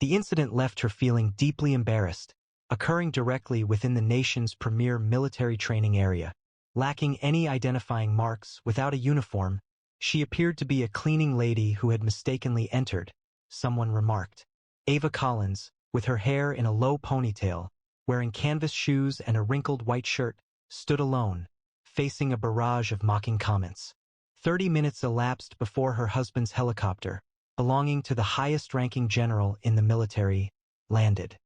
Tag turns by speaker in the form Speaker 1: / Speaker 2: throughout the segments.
Speaker 1: The incident left her feeling deeply embarrassed, occurring directly within the nation's premier military training area. Lacking any identifying marks, without a uniform, she appeared to be a cleaning lady who had mistakenly entered, someone remarked. Ava Collins, with her hair in a low ponytail, wearing canvas shoes and a wrinkled white shirt, stood alone, facing a barrage of mocking comments. 30 minutes elapsed before her husband's helicopter, belonging to the highest-ranking general in the military, landed.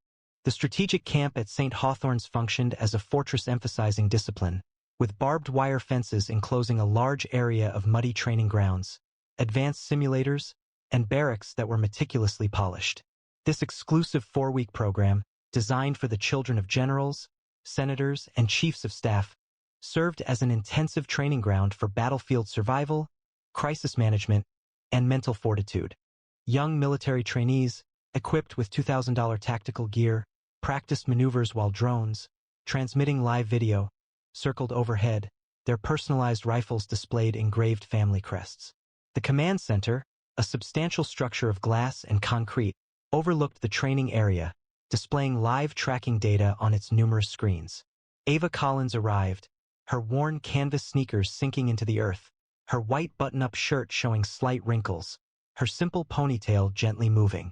Speaker 1: The strategic camp at St. Hawthorne's functioned as a fortress emphasizing discipline, with barbed wire fences enclosing a large area of muddy training grounds, advanced simulators, and barracks that were meticulously polished. This exclusive 4-week program, designed for the children of generals, senators, and chiefs of staff, served as an intensive training ground for battlefield survival, crisis management, and mental fortitude. Young military trainees, equipped with $2,000 tactical gear, practiced maneuvers while drones, transmitting live video, circled overhead, their personalized rifles displayed engraved family crests. The command center, a substantial structure of glass and concrete, overlooked the training area, displaying live tracking data on its numerous screens. Ava Collins arrived, her worn canvas sneakers sinking into the earth, her white button-up shirt showing slight wrinkles, her simple ponytail gently moving.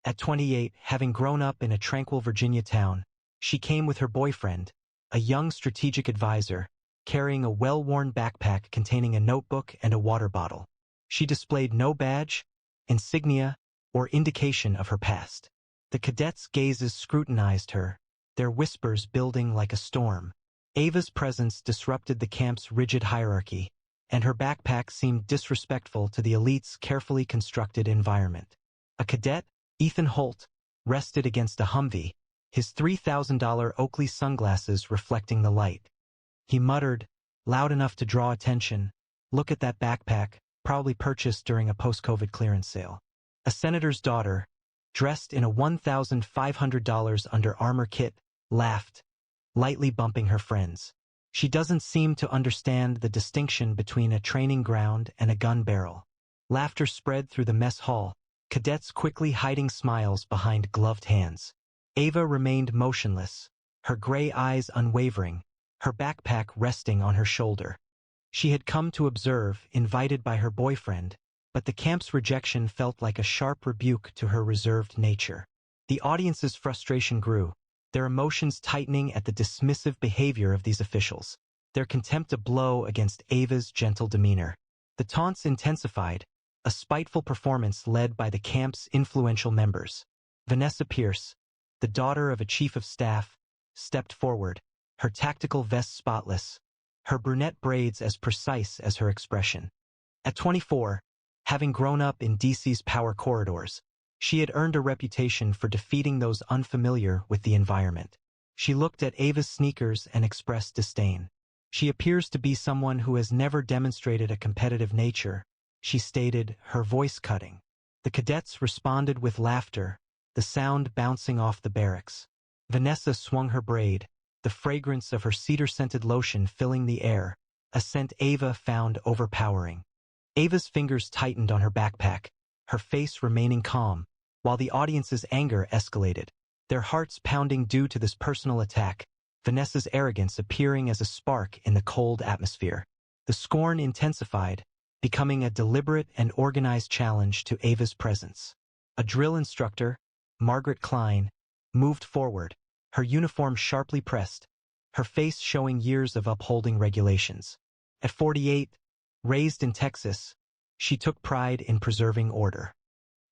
Speaker 1: At 28, having grown up in a tranquil Virginia town, she came with her boyfriend, a young strategic advisor, carrying a well-worn backpack containing a notebook and a water bottle. She displayed no badge, insignia, or indication of her past. The cadets' gazes scrutinized her, their whispers building like a storm. Ava's presence disrupted the camp's rigid hierarchy, and her backpack seemed disrespectful to the elite's carefully constructed environment. A cadet, Ethan Holt, rested against a Humvee, his $3,000 Oakley sunglasses reflecting the light. He muttered, loud enough to draw attention, "Look at that backpack, probably purchased during a post-COVID clearance sale." A senator's daughter, dressed in a $1,500 Under Armour kit, laughed, lightly bumping her friends. She doesn't seem to understand the distinction between a training ground and a gun barrel. Laughter spread through the mess hall, cadets quickly hiding smiles behind gloved hands. Ava remained motionless, her gray eyes unwavering, her backpack resting on her shoulder. She had come to observe, invited by her boyfriend, but the camp's rejection felt like a sharp rebuke to her reserved nature. The audience's frustration grew, their emotions tightening at the dismissive behavior of these officials, their contempt a blow against Ava's gentle demeanor. The taunts intensified, a spiteful performance led by the camp's influential members. Vanessa Pierce, the daughter of a chief of staff, stepped forward, her tactical vest spotless, her brunette braids as precise as her expression. At 24, having grown up in DC's power corridors, she had earned a reputation for defeating those unfamiliar with the environment. She looked at Ava's sneakers and expressed disdain. "She appears to be someone who has never demonstrated a competitive nature," she stated, her voice cutting. The cadets responded with laughter, the sound bouncing off the barracks. Vanessa swung her braid, the fragrance of her cedar-scented lotion filling the air, a scent Ava found overpowering. Ava's fingers tightened on her backpack, her face remaining calm, while the audience's anger escalated, their hearts pounding due to this personal attack, Vanessa's arrogance appearing as a spark in the cold atmosphere. The scorn intensified, becoming a deliberate and organized challenge to Ava's presence. A drill instructor, Margaret Klein, moved forward, her uniform sharply pressed, her face showing years of upholding regulations. At 48, raised in Texas, she took pride in preserving order.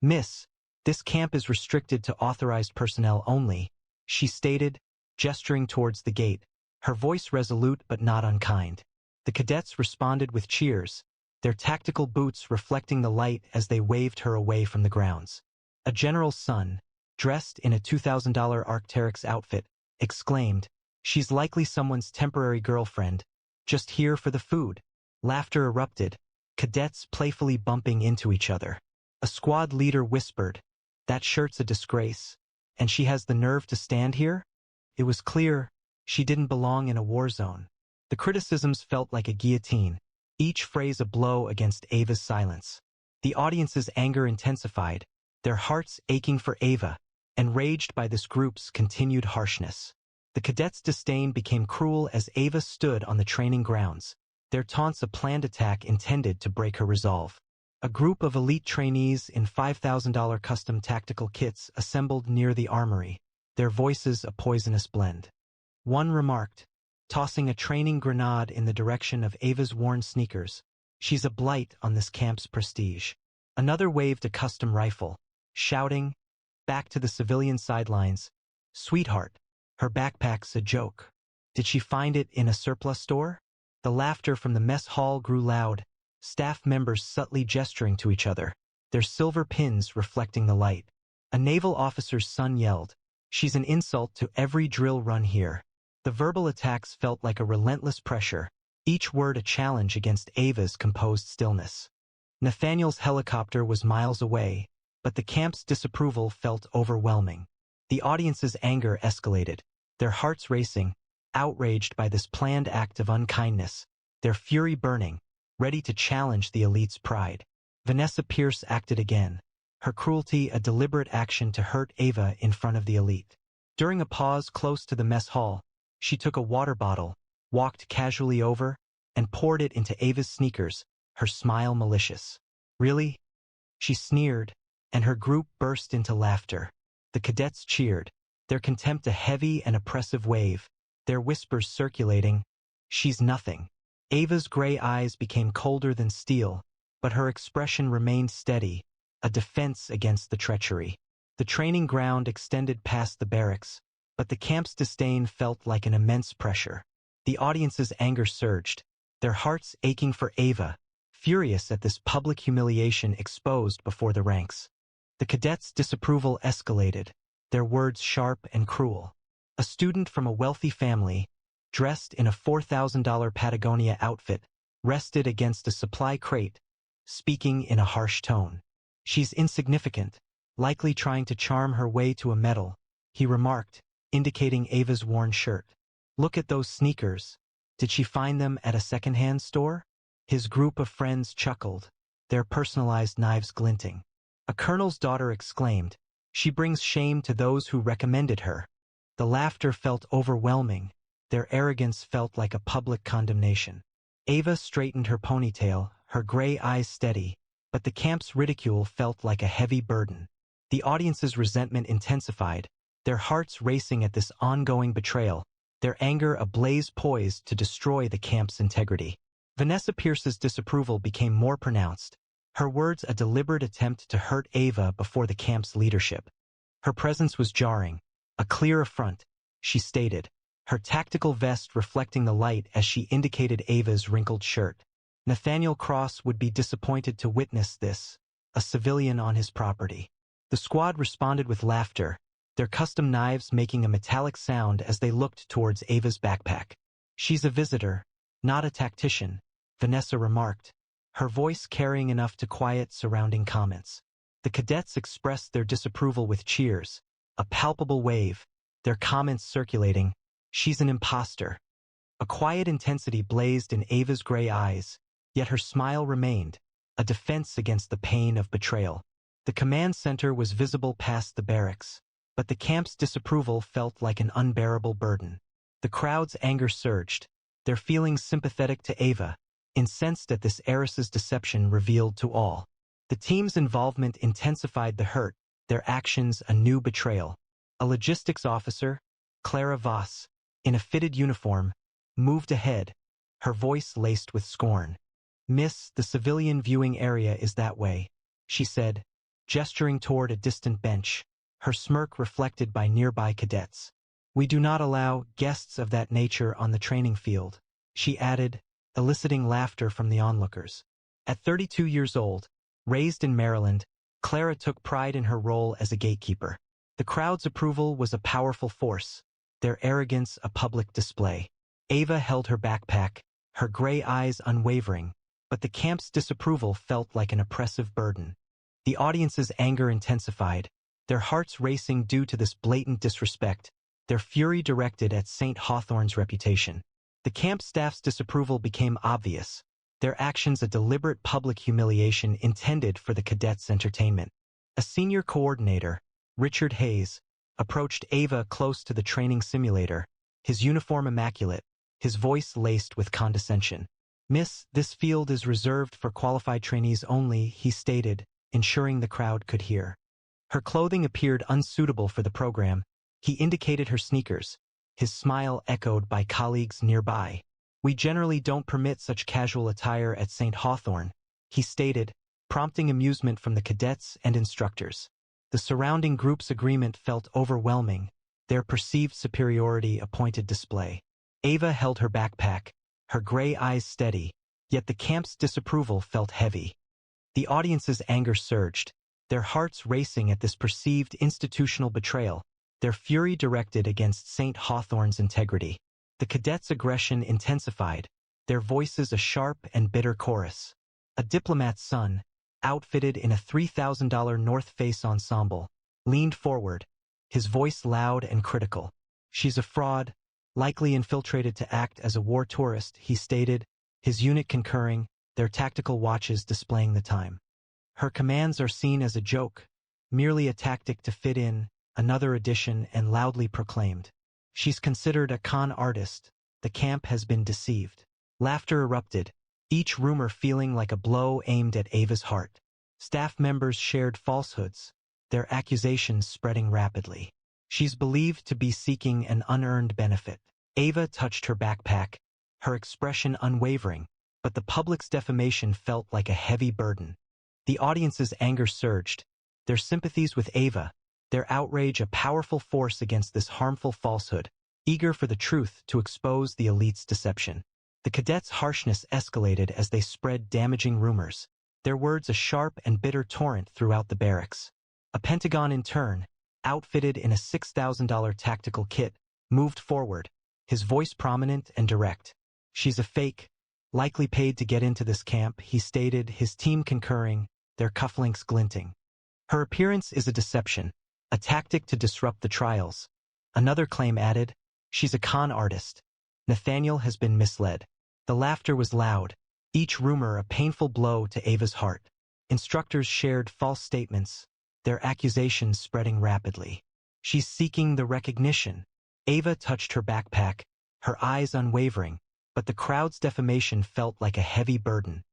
Speaker 1: "Miss, this camp is restricted to authorized personnel only," she stated, gesturing towards the gate, her voice resolute but not unkind. The cadets responded with cheers, their tactical boots reflecting the light as they waved her away from the grounds. A general's son, dressed in a $2,000 Arc'teryx outfit, exclaimed, "She's likely someone's temporary girlfriend, just here for the food." Laughter erupted, cadets playfully bumping into each other. A squad leader whispered, "That shirt's a disgrace, and she has the nerve to stand here?" It was clear, she didn't belong in a war zone. The criticisms felt like a guillotine, each phrase a blow against Ava's silence. The audience's anger intensified, their hearts aching for Ava, enraged by this group's continued harshness. The cadets' disdain became cruel as Ava stood on the training grounds, their taunts a planned attack intended to break her resolve. A group of elite trainees in $5,000 custom tactical kits assembled near the armory, their voices a poisonous blend. One remarked, tossing a training grenade in the direction of Ava's worn sneakers, "She's a blight on this camp's prestige." Another waved a custom rifle, shouting, back to the civilian sidelines, "Sweetheart, her backpack's a joke. Did she find it in a surplus store?" The laughter from the mess hall grew loud, staff members subtly gesturing to each other, their silver pins reflecting the light. A naval officer's son yelled, "She's an insult to every drill run here." The verbal attacks felt like a relentless pressure, each word a challenge against Ava's composed stillness. Nathaniel's helicopter was miles away, but the camp's disapproval felt overwhelming. The audience's anger escalated, their hearts racing, outraged by this planned act of unkindness, their fury burning, ready to challenge the elite's pride. Vanessa Pierce acted again, her cruelty a deliberate action to hurt Ava in front of the elite. During a pause close to the mess hall, she took a water bottle, walked casually over, and poured it into Ava's sneakers, her smile malicious. "Really?" She sneered, and her group burst into laughter. The cadets cheered, their contempt a heavy and oppressive wave, their whispers circulating, "She's nothing." Ava's gray eyes became colder than steel, but her expression remained steady, a defense against the treachery. The training ground extended past the barracks, but the camp's disdain felt like an immense pressure. The audience's anger surged, their hearts aching for Ava, furious at this public humiliation exposed before the ranks. The cadets' disapproval escalated, their words sharp and cruel. A student from a wealthy family, dressed in a $4,000 Patagonia outfit, rested against a supply crate, speaking in a harsh tone. "She's insignificant, likely trying to charm her way to a medal," he remarked, indicating Ava's worn shirt. "Look at those sneakers. Did she find them at a second-hand store?" His group of friends chuckled, their personalized knives glinting. A colonel's daughter exclaimed, "She brings shame to those who recommended her." The laughter felt overwhelming, their arrogance felt like a public condemnation. Ava straightened her ponytail, her gray eyes steady, but the camp's ridicule felt like a heavy burden. The audience's resentment intensified, their hearts racing at this ongoing betrayal, their anger ablaze poised to destroy the camp's integrity. Vanessa Pierce's disapproval became more pronounced, her words a deliberate attempt to hurt Ava before the camp's leadership. Her presence was jarring, a clear affront, she stated, her tactical vest reflecting the light as she indicated Ava's wrinkled shirt. Nathaniel Cross would be disappointed to witness this, a civilian on his property. The squad responded with laughter, their custom knives making a metallic sound as they looked towards Ava's backpack. "She's a visitor, not a tactician," Vanessa remarked, her voice carrying enough to quiet surrounding comments. The cadets expressed their disapproval with cheers, a palpable wave, their comments circulating, "She's an imposter." A quiet intensity blazed in Ava's gray eyes, yet her smile remained, a defense against the pain of betrayal. The command center was visible past the barracks, but the camp's disapproval felt like an unbearable burden. The crowd's anger surged, their feelings sympathetic to Ava, incensed at this heiress's deception revealed to all. The team's involvement intensified the hurt, their actions a new betrayal. A logistics officer, Clara Voss, in a fitted uniform, moved ahead, her voice laced with scorn. "Miss, the civilian viewing area is that way," she said, gesturing toward a distant bench, her smirk reflected by nearby cadets. "We do not allow guests of that nature on the training field," she added, eliciting laughter from the onlookers. At 32 years old, raised in Maryland, Clara took pride in her role as a gatekeeper. The crowd's approval was a powerful force, their arrogance a public display. Ava held her backpack, her gray eyes unwavering, but the camp's disapproval felt like an oppressive burden. The audience's anger intensified, their hearts racing due to this blatant disrespect, their fury directed at St. Hawthorne's reputation. The camp staff's disapproval became obvious, their actions a deliberate public humiliation intended for the cadets' entertainment. A senior coordinator, Richard Hayes, approached Ava close to the training simulator, his uniform immaculate, his voice laced with condescension. "Miss, this field is reserved for qualified trainees only," he stated, ensuring the crowd could hear. Her clothing appeared unsuitable for the program. He indicated her sneakers, his smile echoed by colleagues nearby. "We generally don't permit such casual attire at St. Hawthorne," he stated, prompting amusement from the cadets and instructors. The surrounding group's agreement felt overwhelming, their perceived superiority a pointed display. Ava held her backpack, her gray eyes steady, yet the camp's disapproval felt heavy. The audience's anger surged, their hearts racing at this perceived institutional betrayal, their fury directed against St. Hawthorne's integrity. The cadets' aggression intensified, their voices a sharp and bitter chorus. A diplomat's son, outfitted in a $3,000 North Face ensemble, leaned forward, his voice loud and critical. "She's a fraud, likely infiltrated to act as a war tourist," he stated, his unit concurring, their tactical watches displaying the time. "Her commands are seen as a joke, merely a tactic to fit in," another addition and loudly proclaimed. "She's considered a con artist. The camp has been deceived." Laughter erupted, each rumor feeling like a blow aimed at Ava's heart. Staff members shared falsehoods, their accusations spreading rapidly. "She's believed to be seeking an unearned benefit." Ava touched her backpack, her expression unwavering, but the public's defamation felt like a heavy burden. The audience's anger surged, their sympathies with Ava, their outrage a powerful force against this harmful falsehood, eager for the truth to expose the elite's deception. The cadets' harshness escalated as they spread damaging rumors, their words a sharp and bitter torrent throughout the barracks. A Pentagon intern, outfitted in a $6,000 tactical kit, moved forward, his voice prominent and direct. "She's a fake, likely paid to get into this camp," he stated, his team concurring, their cufflinks glinting. "Her appearance is a deception, a tactic to disrupt the trials." Another claim added, "She's a con artist. Nathaniel has been misled." The laughter was loud, each rumor a painful blow to Ava's heart. Instructors shared false statements, their accusations spreading rapidly. "She's seeking the recognition." Ava touched her backpack, her eyes unwavering, but the crowd's defamation felt like a heavy burden.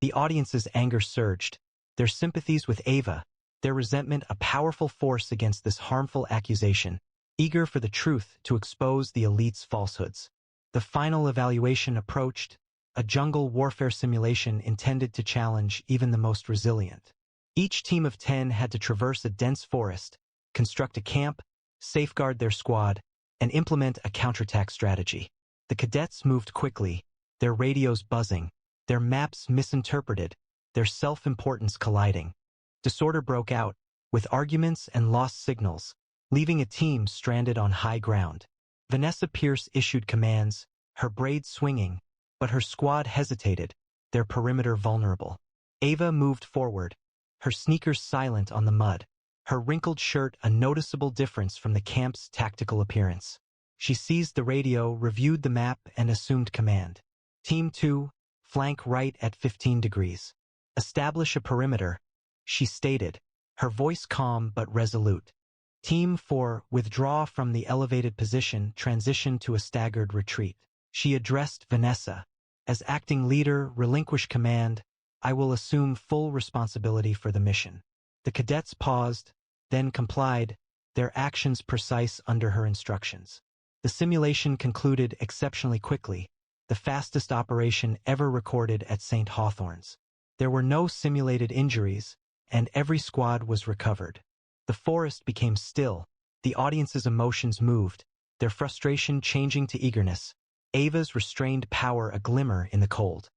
Speaker 1: The audience's anger surged, their sympathies with Ava, their resentment a powerful force against this harmful accusation, eager for the truth to expose the elite's falsehoods. The final evaluation approached, a jungle warfare simulation intended to challenge even the most resilient. Each team of 10 had to traverse a dense forest, construct a camp, safeguard their squad, and implement a counterattack strategy. The cadets moved quickly, their radios buzzing, their maps misinterpreted, their self-importance colliding. Disorder broke out, with arguments and lost signals, leaving a team stranded on high ground. Vanessa Pierce issued commands, her braids swinging, but her squad hesitated, their perimeter vulnerable. Ava moved forward, her sneakers silent on the mud, her wrinkled shirt a noticeable difference from the camp's tactical appearance. She seized the radio, reviewed the map, and assumed command. "Team 2, flank right at 15 degrees. Establish a perimeter," she stated, her voice calm but resolute. "Team 4, withdraw from the elevated position, transition to a staggered retreat." She addressed Vanessa. "As acting leader, relinquish command. I will assume full responsibility for the mission." The cadets paused, then complied, their actions precise under her instructions. The simulation concluded exceptionally quickly, the fastest operation ever recorded at St. Hawthorne's. There were no simulated injuries, and every squad was recovered. The forest became still, the audience's emotions moved, their frustration changing to eagerness, Ava's restrained power a glimmer in the cold.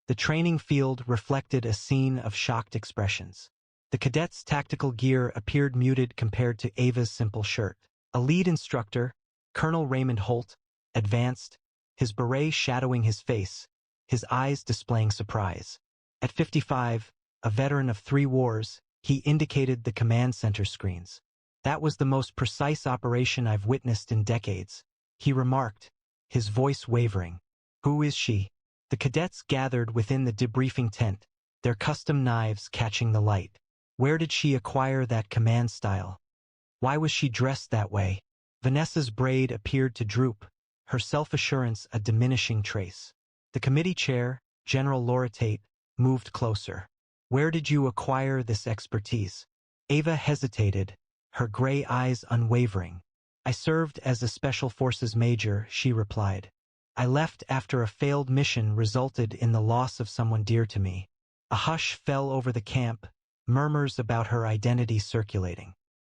Speaker 1: The training field reflected a scene of shocked expressions. The cadets' tactical gear appeared muted compared to Ava's simple shirt. A lead instructor, Colonel Raymond Holt, advanced, his beret shadowing his face, his eyes displaying surprise. At 55, a veteran of 3 wars, he indicated the command center screens. "That was the most precise operation I've witnessed in decades," he remarked, his voice wavering. "Who is she?" The cadets gathered within the debriefing tent, their custom knives catching the light. "Where did she acquire that command style? Why was she dressed that way? Vanessa's braid appeared to droop, her self-assurance a diminishing trace. The committee chair, General Laura Tate, moved closer. Where did you acquire this expertise? Ava hesitated, her gray eyes unwavering. I served as a Special Forces major, she replied. I left after a failed mission resulted in the loss of someone dear to me. A hush fell over the camp, murmurs about her identity circulating.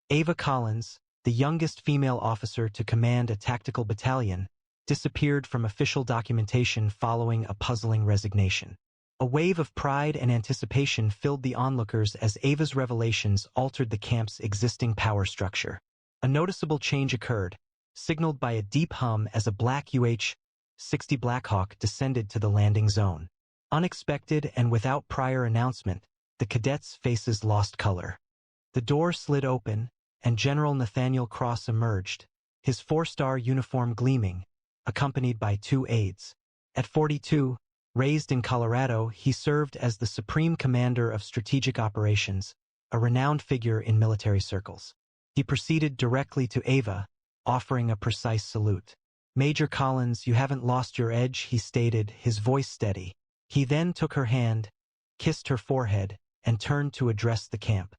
Speaker 1: Ava Collins, the youngest female officer to command a tactical battalion, disappeared from official documentation following a puzzling resignation. A wave of pride and anticipation filled the onlookers as Ava's revelations altered the camp's existing power structure. A noticeable change occurred, signaled by a deep hum as a black UH-60 Blackhawk descended to the landing zone. Unexpected and without prior announcement, the cadets' faces lost color. The door slid open, and General Nathaniel Cross emerged, his four-star uniform gleaming, accompanied by 2 aides. At 42, raised in Colorado, he served as the Supreme Commander of Strategic Operations, a renowned figure in military circles. He proceeded directly to Ava, offering a precise salute. Major Collins, you haven't lost your edge, he stated, his voice steady. He then took her hand, kissed her forehead, and turned to address the camp.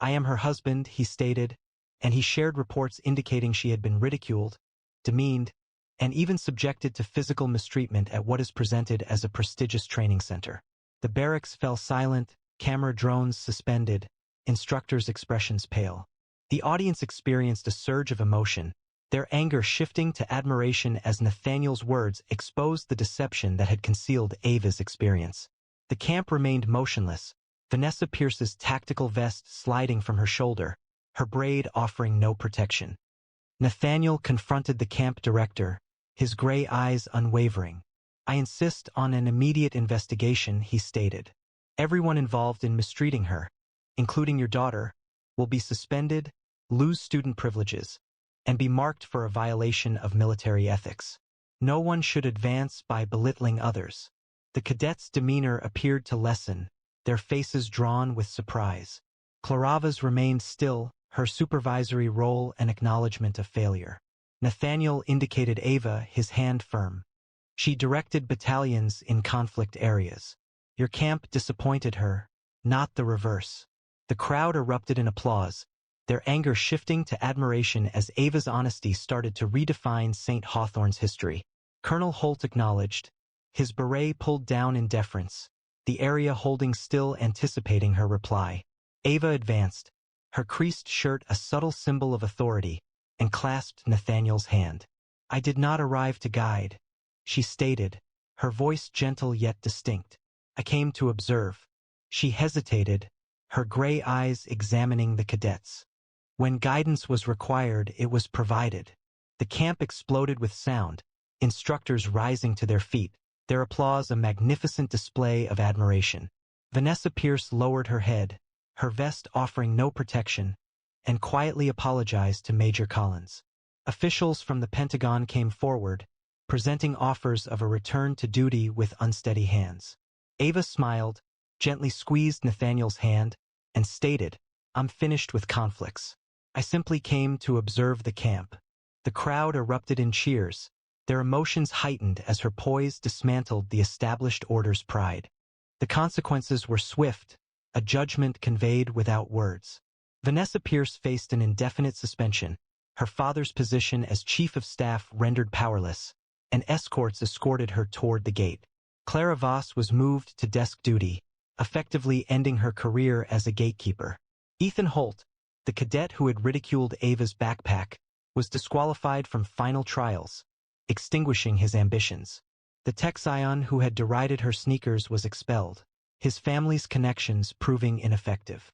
Speaker 1: I am her husband, he stated, and he shared reports indicating she had been ridiculed, demeaned, and even subjected to physical mistreatment at what is presented as a prestigious training center. The barracks fell silent, camera drones suspended, instructors' expressions pale. The audience experienced a surge of emotion, their anger shifting to admiration as Nathaniel's words exposed the deception that had concealed Ava's experience. The camp remained motionless, Vanessa Pierce's tactical vest sliding from her shoulder, her braid offering no protection. Nathaniel confronted the camp director, his gray eyes unwavering. I insist on an immediate investigation, he stated. Everyone involved in mistreating her, including your daughter, will be suspended, lose student privileges, and be marked for a violation of military ethics. No one should advance by belittling others. The cadets' demeanor appeared to lessen, their faces drawn with surprise. Claravas remained still, her supervisory role an acknowledgement of failure. Nathaniel indicated Ava, his hand firm. She directed battalions in conflict areas. Your camp disappointed her, not the reverse. The crowd erupted in applause, their anger shifting to admiration as Ava's honesty started to redefine St. Hawthorne's history. Colonel Holt acknowledged, his beret pulled down in deference, the area holding still anticipating her reply. Ava advanced, her creased shirt a subtle symbol of authority, and clasped Nathaniel's hand. I did not arrive to guide, she stated, her voice gentle yet distinct. I came to observe. She hesitated, her gray eyes examining the cadets. When guidance was required, it was provided. The camp exploded with sound, instructors rising to their feet, their applause a magnificent display of admiration. Vanessa Pierce lowered her head, her vest offering no protection, and quietly apologized to Major Collins. Officials from the Pentagon came forward, presenting offers of a return to duty with unsteady hands. Ava smiled, gently squeezed Nathaniel's hand, and stated, I'm finished with conflicts. I simply came to observe the camp. The crowd erupted in cheers, their emotions heightened as her poise dismantled the established order's pride. The consequences were swift, a judgment conveyed without words. Vanessa Pierce faced an indefinite suspension, her father's position as chief of staff rendered powerless, and escorts escorted her toward the gate. Clara Voss was moved to desk duty, effectively ending her career as a gatekeeper. Ethan Holt, the cadet who had ridiculed Ava's backpack, was disqualified from final trials, extinguishing his ambitions. The Texion who had derided her sneakers was expelled, his family's connections proving ineffective.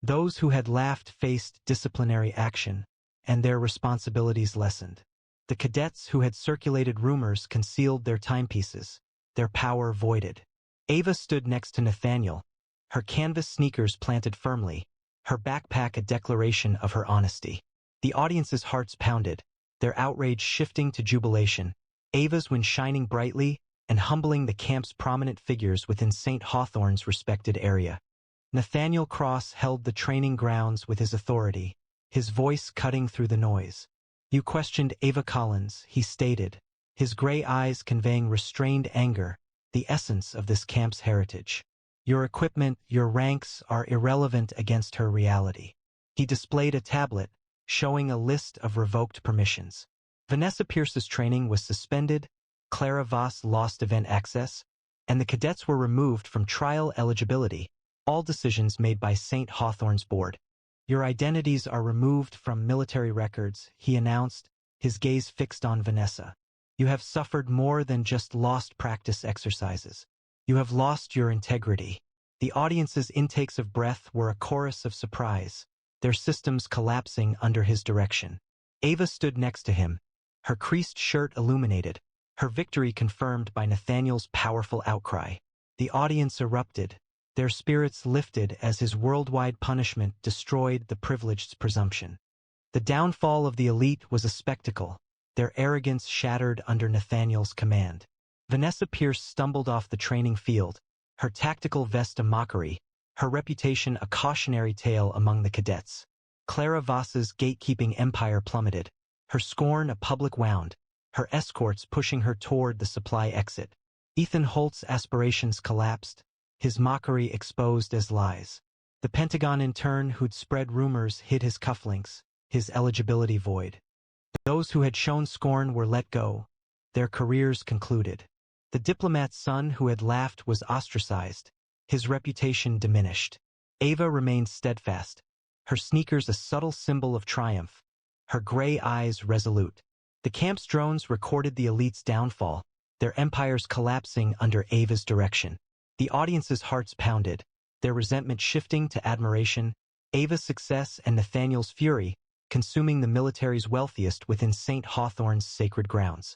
Speaker 1: Those who had laughed faced disciplinary action, and their responsibilities lessened. The cadets who had circulated rumors concealed their timepieces, their power voided. Ava stood next to Nathaniel, her canvas sneakers planted firmly, her backpack a declaration of her honesty. The audience's hearts pounded, their outrage shifting to jubilation, Ava's when shining brightly and humbling the camp's prominent figures within St. Hawthorne's respected area. Nathaniel Cross held the training grounds with his authority, his voice cutting through the noise. "You questioned Ava Collins," he stated, his gray eyes conveying restrained anger, the essence of this camp's heritage. "Your equipment, your ranks are irrelevant against her reality." He displayed a tablet, showing a list of revoked permissions. Vanessa Pierce's training was suspended, Clara Voss lost event access, and the cadets were removed from trial eligibility, all decisions made by St. Hawthorne's board. "Your identities are removed from military records," he announced, his gaze fixed on Vanessa. "You have suffered more than just lost practice exercises. You have lost your integrity." The audience's intakes of breath were a chorus of surprise, their systems collapsing under his direction. Ava stood next to him, her creased shirt illuminated, her victory confirmed by Nathaniel's powerful outcry. The audience erupted, their spirits lifted as his worldwide punishment destroyed the privileged's presumption. The downfall of the elite was a spectacle, their arrogance shattered under Nathaniel's command. Vanessa Pierce stumbled off the training field, her tactical vest a mockery, her reputation a cautionary tale among the cadets. Clara Voss's gatekeeping empire plummeted, her scorn a public wound, her escorts pushing her toward the supply exit. Ethan Holt's aspirations collapsed, his mockery exposed as lies. The Pentagon intern who'd spread rumors hid his cufflinks, his eligibility void. Those who had shown scorn were let go, their careers concluded. The diplomat's son who had laughed was ostracized, his reputation diminished. Ava remained steadfast, her sneakers a subtle symbol of triumph, her gray eyes resolute. The camp's drones recorded the elite's downfall, their empires collapsing under Ava's direction. The audience's hearts pounded, their resentment shifting to admiration, Ava's success and Nathaniel's fury, consuming the military's wealthiest within St. Hawthorne's sacred grounds.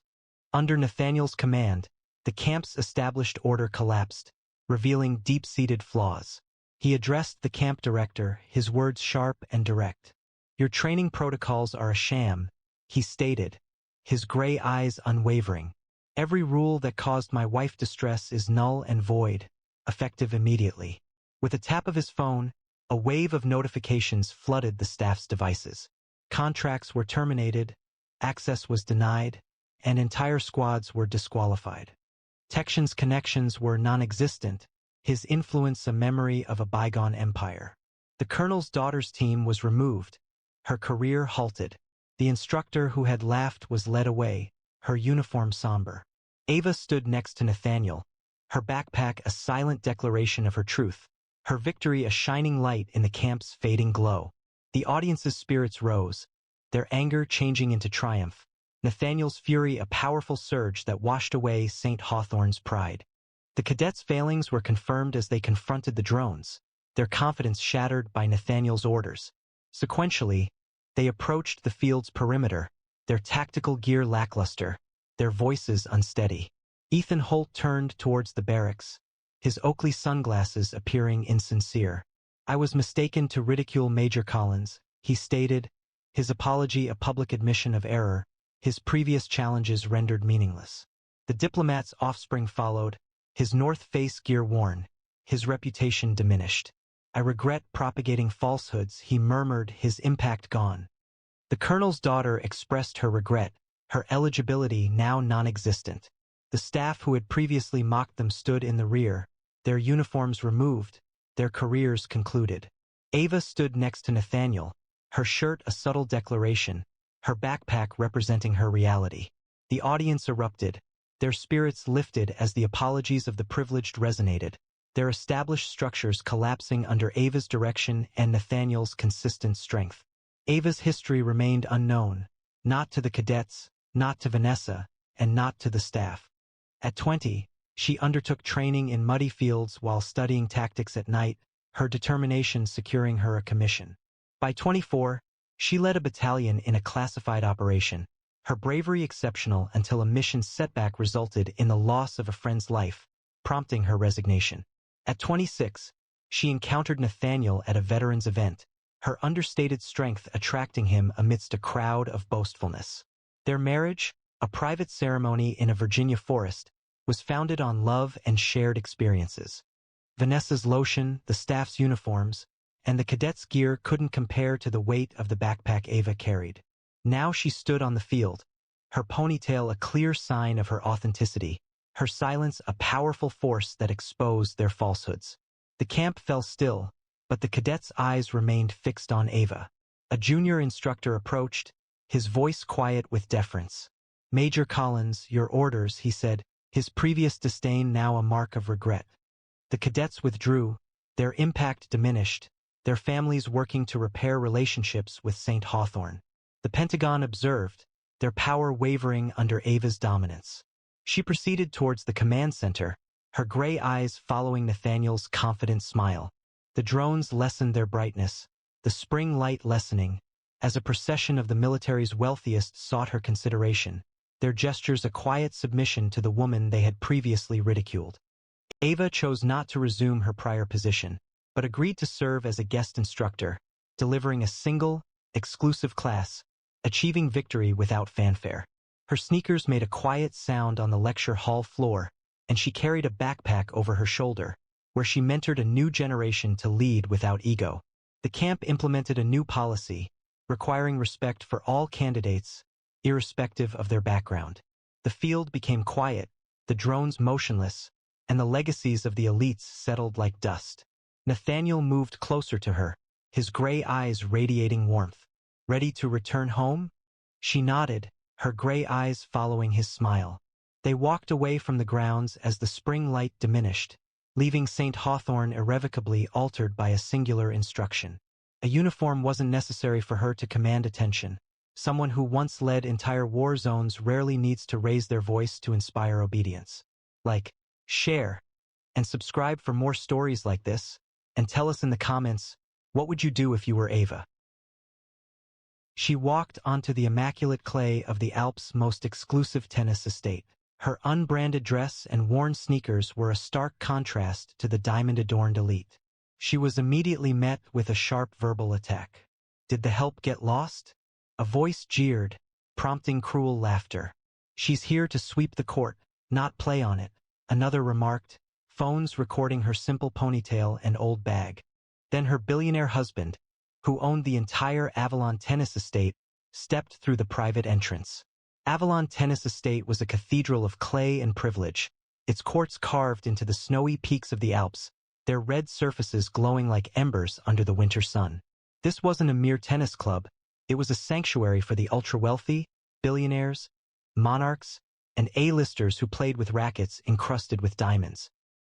Speaker 1: Under Nathaniel's command, the camp's established order collapsed, revealing deep-seated flaws. He addressed the camp director, his words sharp and direct. "Your training protocols are a sham," he stated, his gray eyes unwavering. "Every rule that caused my wife distress is null and void, effective immediately." With a tap of his phone, a wave of notifications flooded the staff's devices. Contracts were terminated, access was denied, and entire squads were disqualified. Texan's connections were non-existent, his influence a memory of a bygone empire. The colonel's daughter's team was removed, her career halted. The instructor who had laughed was led away, her uniform somber. Ava stood next to Nathaniel, her backpack a silent declaration of her truth, her victory a shining light in the camp's fading glow. The audience's spirits rose, their anger changing into triumph. Nathaniel's fury a powerful surge that washed away St. Hawthorne's pride. The cadets' failings were confirmed as they confronted the drones, their confidence shattered by Nathaniel's orders. Sequentially, they approached the field's perimeter, their tactical gear lackluster, their voices unsteady. Ethan Holt turned towards the barracks, his Oakley sunglasses appearing insincere. "I was mistaken to ridicule Major Collins," he stated, his apology a public admission of error, his previous challenges rendered meaningless. The diplomat's offspring followed, his North Face gear worn, his reputation diminished. "I regret propagating falsehoods," he murmured, his impact gone. The colonel's daughter expressed her regret, her eligibility now non-existent. The staff who had previously mocked them stood in the rear, their uniforms removed, their careers concluded. Ava stood next to Nathaniel, her shirt a subtle declaration, her backpack representing her reality. The audience erupted, their spirits lifted as the apologies of the privileged resonated, their established structures collapsing under Ava's direction and Nathaniel's consistent strength. Ava's history remained unknown, not to the cadets, not to Vanessa, and not to the staff. At 20, she undertook training in muddy fields while studying tactics at night, her determination securing her a commission. By 24, she led a battalion in a classified operation, her bravery exceptional until a mission setback resulted in the loss of a friend's life, prompting her resignation. At 26, she encountered Nathaniel at a veterans event, her understated strength attracting him amidst a crowd of boastfulness. Their marriage, a private ceremony in a Virginia forest, was founded on love and shared experiences. Vanessa's lotion, the staff's uniforms, and the cadet's gear couldn't compare to the weight of the backpack Ava carried. Now she stood on the field, her ponytail a clear sign of her authenticity, her silence a powerful force that exposed their falsehoods. The camp fell still, but the cadet's eyes remained fixed on Ava. A junior instructor approached, his voice quiet with deference. "Major Collins, your orders," he said, his previous disdain now a mark of regret. The cadets withdrew, their impact diminished, their families working to repair relationships with St. Hawthorne. The Pentagon observed, their power wavering under Ava's dominance. She proceeded towards the command center, her gray eyes following Nathaniel's confident smile. The drones lessened their brightness, the spring light lessening, as a procession of the military's wealthiest sought her consideration, their gestures a quiet submission to the woman they had previously ridiculed. Ava chose not to resume her prior position, but agreed to serve as a guest instructor, delivering a single, exclusive class, achieving victory without fanfare. Her sneakers made a quiet sound on the lecture hall floor, and she carried a backpack over her shoulder, where she mentored a new generation to lead without ego. The camp implemented a new policy, requiring respect for all candidates, irrespective of their background. The field became quiet, the drones motionless, and the legacies of the elites settled like dust. Nathaniel moved closer to her, his gray eyes radiating warmth. "Ready to return home?" She nodded, her gray eyes following his smile. They walked away from the grounds as the spring light diminished, leaving St. Hawthorne irrevocably altered by a singular instruction. A uniform wasn't necessary for her to command attention. Someone who once led entire war zones rarely needs to raise their voice to inspire obedience. Like, share, and subscribe for more stories like this, and tell us in the comments, what would you do if you were Ava? She walked onto the immaculate clay of the Alps' most exclusive tennis estate. Her unbranded dress and worn sneakers were a stark contrast to the diamond-adorned elite. She was immediately met with a sharp verbal attack. Did the help get lost? A voice jeered, prompting cruel laughter. "She's here to sweep the court, not play on it," another remarked, phones recording her simple ponytail and old bag. Then her billionaire husband, who owned the entire Avalon Tennis Estate, stepped through the private entrance. Avalon Tennis Estate was a cathedral of clay and privilege, its courts carved into the snowy peaks of the Alps, their red surfaces glowing like embers under the winter sun. This wasn't a mere tennis club, it was a sanctuary for the ultra-wealthy, billionaires, monarchs, and A-listers who played with rackets encrusted with diamonds.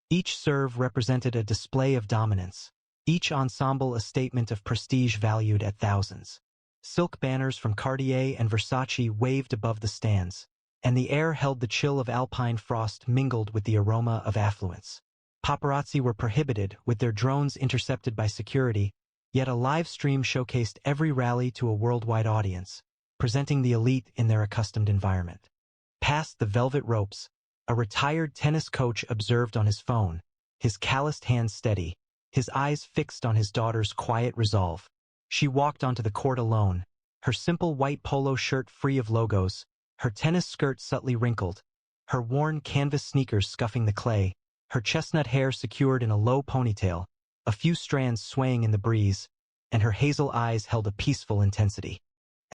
Speaker 1: Each serve represented a display of dominance, each ensemble a statement of prestige valued at thousands. Silk banners from Cartier and Versace waved above the stands, and the air held the chill of alpine frost mingled with the aroma of affluence. Paparazzi were prohibited, with their drones intercepted by security, yet a live stream showcased every rally to a worldwide audience, presenting the elite in their accustomed environment. Past the velvet ropes, a retired tennis coach observed on his phone, his calloused hands steady, his eyes fixed on his daughter's quiet resolve. She walked onto the court alone, her simple white polo shirt free of logos, her tennis skirt subtly wrinkled, her worn canvas sneakers scuffing the clay, her chestnut hair secured in a low ponytail, a few strands swaying in the breeze, and her hazel eyes held a peaceful intensity.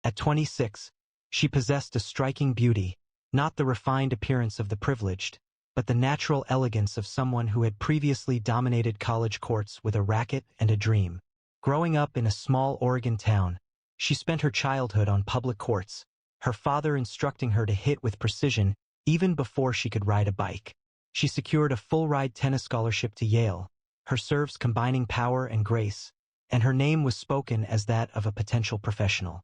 Speaker 1: At 26, she possessed a striking beauty, not the refined appearance of the privileged, but the natural elegance of someone who had previously dominated college courts with a racket and a dream. Growing up in a small Oregon town, she spent her childhood on public courts, her father instructing her to hit with precision even before she could ride a bike. She secured a full-ride tennis scholarship to Yale, her serves combining power and grace, and her name was spoken as that of a potential professional.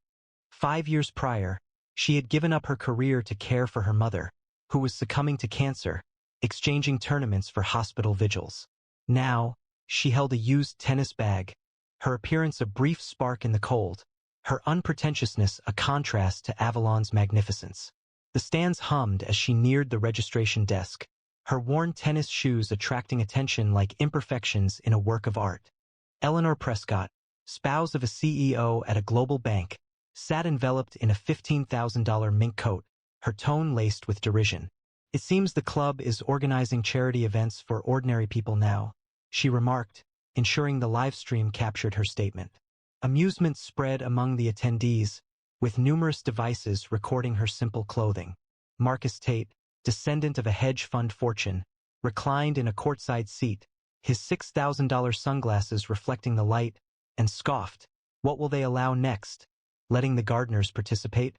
Speaker 1: 5 years prior, she had given up her career to care for her mother, who was succumbing to cancer, exchanging tournaments for hospital vigils. Now, she held a used tennis bag, her appearance a brief spark in the cold, her unpretentiousness a contrast to Avalon's magnificence. The stands hummed as she neared the registration desk, her worn tennis shoes attracting attention like imperfections in a work of art. Eleanor Prescott, spouse of a CEO at a global bank, sat enveloped in a $15,000 mink coat, her tone laced with derision. "It seems the club is organizing charity events for ordinary people now," she remarked, ensuring the live stream captured her statement. Amusement spread among the attendees, with numerous devices recording her simple clothing. Marcus Tate, descendant of a hedge fund fortune, reclined in a courtside seat, his $6,000 sunglasses reflecting the light, and scoffed, "What will they allow next? Letting the gardeners participate?"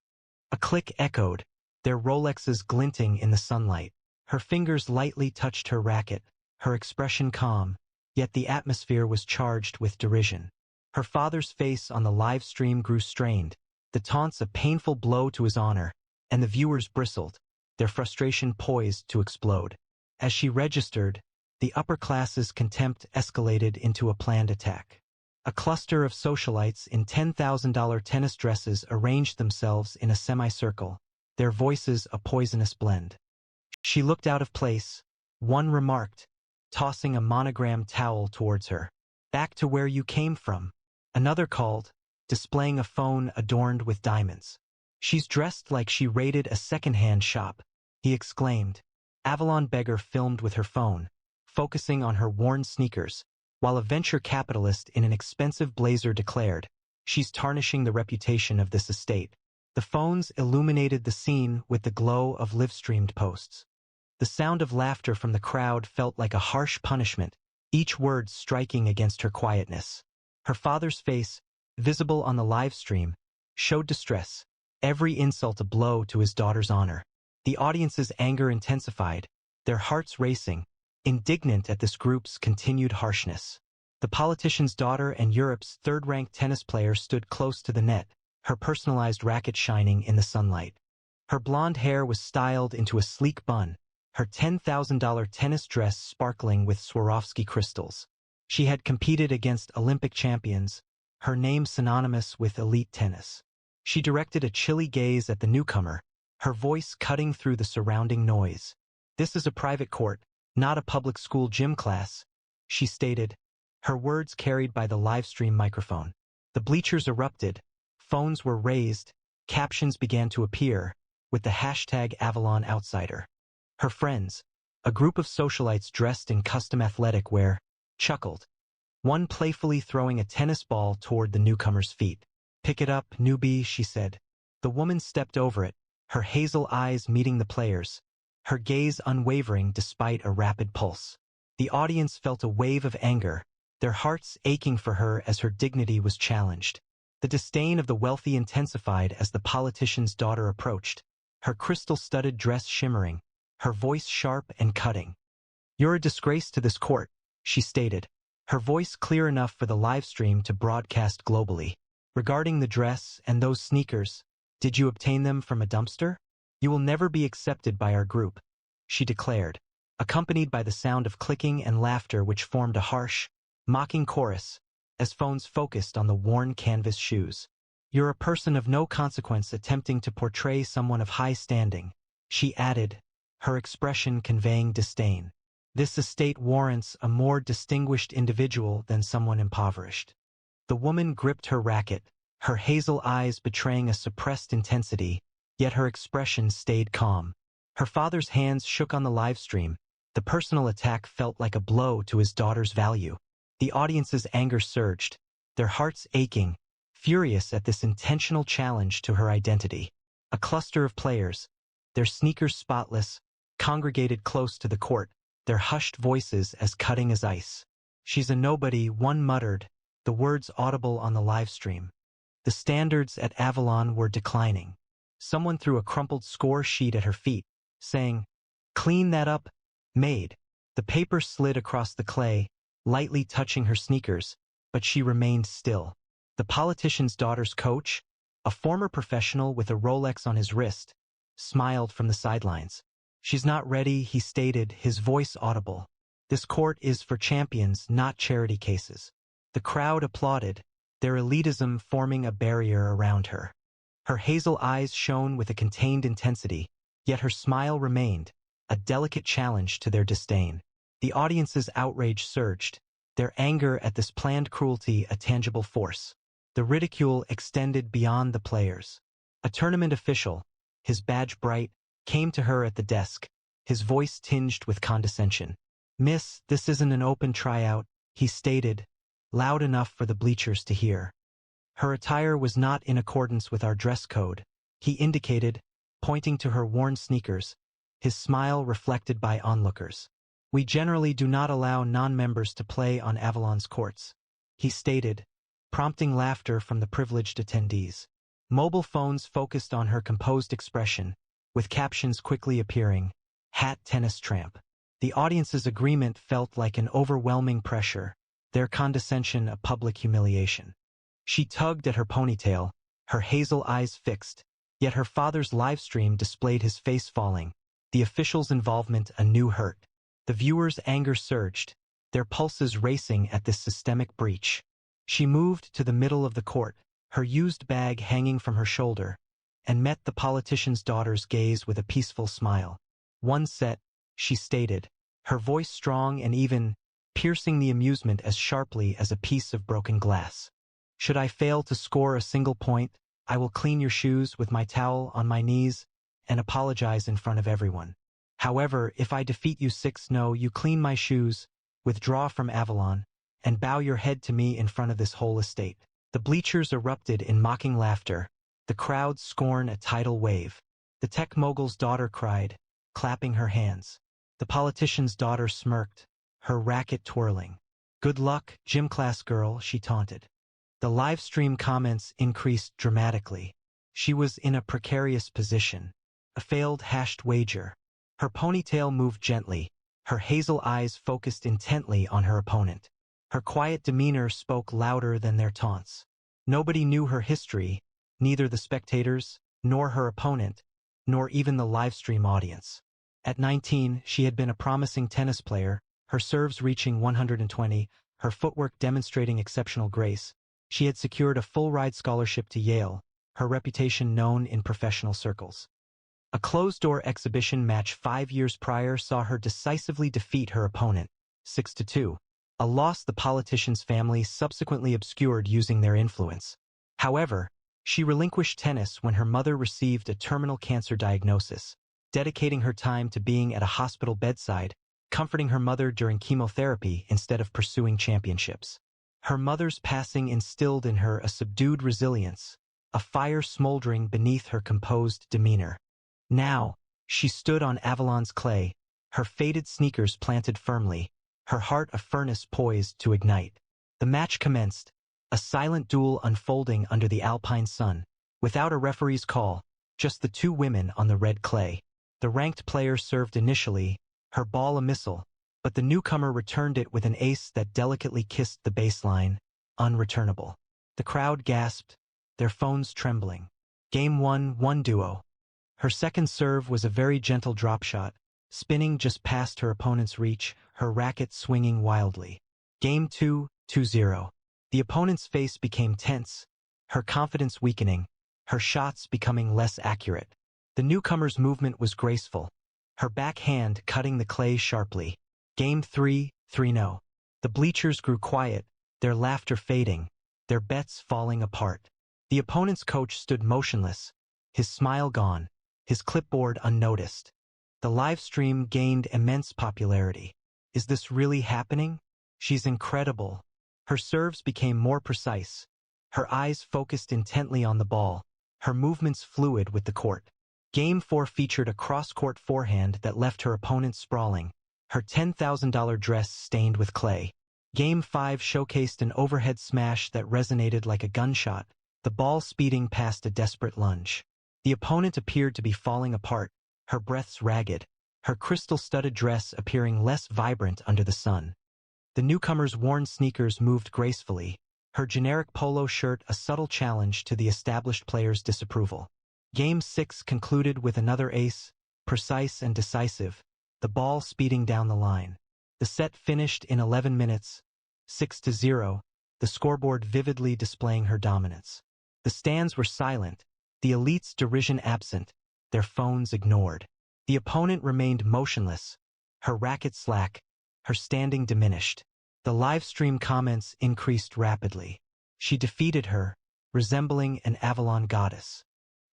Speaker 1: A click echoed, their Rolexes glinting in the sunlight. Her fingers lightly touched her racket, her expression calm, yet the atmosphere was charged with derision. Her father's face on the live stream grew strained, the taunts a painful blow to his honor, and the viewers bristled, their frustration poised to explode. As she registered, the upper class's contempt escalated into a planned attack. A cluster of socialites in $10,000 tennis dresses arranged themselves in a semicircle, their voices a poisonous blend. She looked out of place, one remarked, tossing a monogrammed towel towards her. "Back to where you came from." Another called, displaying a phone adorned with diamonds. "She's dressed like she raided a second-hand shop," he exclaimed. Avalon Beggar filmed with her phone, focusing on her worn sneakers, while a venture capitalist in an expensive blazer declared, "She's tarnishing the reputation of this estate." The phones illuminated the scene with the glow of live-streamed posts. The sound of laughter from the crowd felt like a harsh punishment, each word striking against her quietness. Her father's face, visible on the live stream, showed distress, every insult a blow to his daughter's honor. The audience's anger intensified, their hearts racing, indignant at this group's continued harshness. The politician's daughter and Europe's third-ranked tennis player stood close to the net, her personalized racket shining in the sunlight. Her blonde hair was styled into a sleek bun, her $10,000 tennis dress sparkling with Swarovski crystals. She had competed against Olympic champions, her name synonymous with elite tennis. She directed a chilly gaze at the newcomer, her voice cutting through the surrounding noise. "This is a private court, not a public school gym class," she stated, her words carried by the livestream microphone. The bleachers erupted, phones were raised, captions began to appear, with the hashtag #AvalonOutsider. Her friends, a group of socialites dressed in custom athletic wear, chuckled, one playfully throwing a tennis ball toward the newcomer's feet. "Pick it up, newbie," she said. The woman stepped over it, her hazel eyes meeting the players, her gaze unwavering despite a rapid pulse. The audience felt a wave of anger, their hearts aching for her as her dignity was challenged. The disdain of the wealthy intensified as the politician's daughter approached, her crystal-studded dress shimmering, her voice sharp and cutting. "You're a disgrace to this court," she stated, her voice clear enough for the live stream to broadcast globally. "Regarding the dress and those sneakers, did you obtain them from a dumpster? You will never be accepted by our group," she declared, accompanied by the sound of clicking and laughter which formed a harsh, mocking chorus as phones focused on the worn canvas shoes. "You're a person of no consequence attempting to portray someone of high standing," she added, her expression conveying disdain. "This estate warrants a more distinguished individual than someone impoverished." The woman gripped her racket, her hazel eyes betraying a suppressed intensity, yet her expression stayed calm. Her father's hands shook on the live stream. The personal attack felt like a blow to his daughter's value. The audience's anger surged, their hearts aching, furious at this intentional challenge to her identity. A cluster of players, their sneakers spotless, congregated close to the court, their hushed voices as cutting as ice. "She's a nobody," one muttered, the words audible on the live stream. The standards at Avalon were declining. Someone threw a crumpled score sheet at her feet, saying, "Clean that up, maid." The paper slid across the clay, lightly touching her sneakers, but she remained still. The politician's daughter's coach, a former professional with a Rolex on his wrist, smiled from the sidelines. "She's not ready," he stated, his voice audible. "This court is for champions, not charity cases." The crowd applauded, their elitism forming a barrier around her. Her hazel eyes shone with a contained intensity, yet her smile remained, a delicate challenge to their disdain. The audience's outrage surged, their anger at this planned cruelty a tangible force. The ridicule extended beyond the players. A tournament official, his badge bright, came to her at the desk, his voice tinged with condescension. "Miss, this isn't an open tryout. he stated, loud enough for the bleachers to hear. Her attire was not in accordance with our dress code, he indicated, pointing to her worn sneakers, his smile reflected by onlookers. We generally do not allow non-members to play on Avalon's courts, he stated, prompting laughter from the privileged attendees. Mobile phones focused on her composed expression, with captions quickly appearing, "Hat tennis tramp." The audience's agreement felt like an overwhelming pressure, their condescension a public humiliation. She tugged at her ponytail, her hazel eyes fixed, yet her father's livestream displayed his face falling, the officials' involvement a new hurt. The viewers' anger surged, their pulses racing at this systemic breach. She moved to the middle of the court, her used bag hanging from her shoulder, and met the politician's daughter's gaze with a peaceful smile. One set, she stated, her voice strong and even, piercing the amusement as sharply as a piece of broken glass. Should I fail to score a single point, I will clean your shoes with my towel on my knees and apologize in front of everyone. However, if I defeat you 6-0, you clean my shoes, withdraw from Avalon, and bow your head to me in front of this whole estate. The bleachers erupted in mocking laughter, the crowd scorn a tidal wave. The tech mogul's daughter cried, clapping her hands. The politician's daughter smirked, her racket twirling. Good luck, gym class girl, she taunted. The live stream comments increased dramatically. She was in a precarious position, a failed hashed wager. Her ponytail moved gently, her hazel eyes focused intently on her opponent. Her quiet demeanor spoke louder than their taunts. Nobody knew her history, neither the spectators, nor her opponent, nor even the livestream audience. At 19, she had been a promising tennis player, her serves reaching 120, her footwork demonstrating exceptional grace. She had secured a full-ride scholarship to Yale, her reputation known in professional circles. A closed-door exhibition match 5 years prior saw her decisively defeat her opponent, 6-2, a loss the politician's family subsequently obscured using their influence. However, she relinquished tennis when her mother received a terminal cancer diagnosis, dedicating her time to being at a hospital bedside, comforting her mother during chemotherapy instead of pursuing championships. Her mother's passing instilled in her a subdued resilience, a fire smoldering beneath her composed demeanor. Now, she stood on Avalon's clay, her faded sneakers planted firmly, her heart a furnace poised to ignite. The match commenced, a silent duel unfolding under the alpine sun, without a referee's call, just the two women on the red clay. The ranked player served initially, her ball a missile, but the newcomer returned it with an ace that delicately kissed the baseline, unreturnable. The crowd gasped, their phones trembling. Game 1 duo. Her second serve was a very gentle drop shot, spinning just past her opponent's reach, her racket swinging wildly. Game 2 2-0. The opponent's face became tense, her confidence weakening, her shots becoming less accurate. The newcomer's movement was graceful, her backhand cutting the clay sharply. Game 3 3-0. The bleachers grew quiet, their laughter fading, their bets falling apart. The opponent's coach stood motionless, his smile gone, his clipboard unnoticed. The live stream gained immense popularity. Is this really happening? She's incredible. Her serves became more precise, her eyes focused intently on the ball, her movements fluid with the court. Game 4 featured a cross-court forehand that left her opponent sprawling, her $10,000 dress stained with clay. Game 5 showcased an overhead smash that resonated like a gunshot, the ball speeding past a desperate lunge. The opponent appeared to be falling apart, her breaths ragged, her crystal-studded dress appearing less vibrant under the sun. The newcomer's worn sneakers moved gracefully, her generic polo shirt a subtle challenge to the established player's disapproval. Game 6 concluded with another ace, precise and decisive, the ball speeding down the line. The set finished in 11 minutes, 6-0, the scoreboard vividly displaying her dominance. The stands were silent, the elite's derision absent, their phones ignored. The opponent remained motionless, her racket slack, her standing diminished. The live stream comments increased rapidly. She defeated her, resembling an Avalon goddess.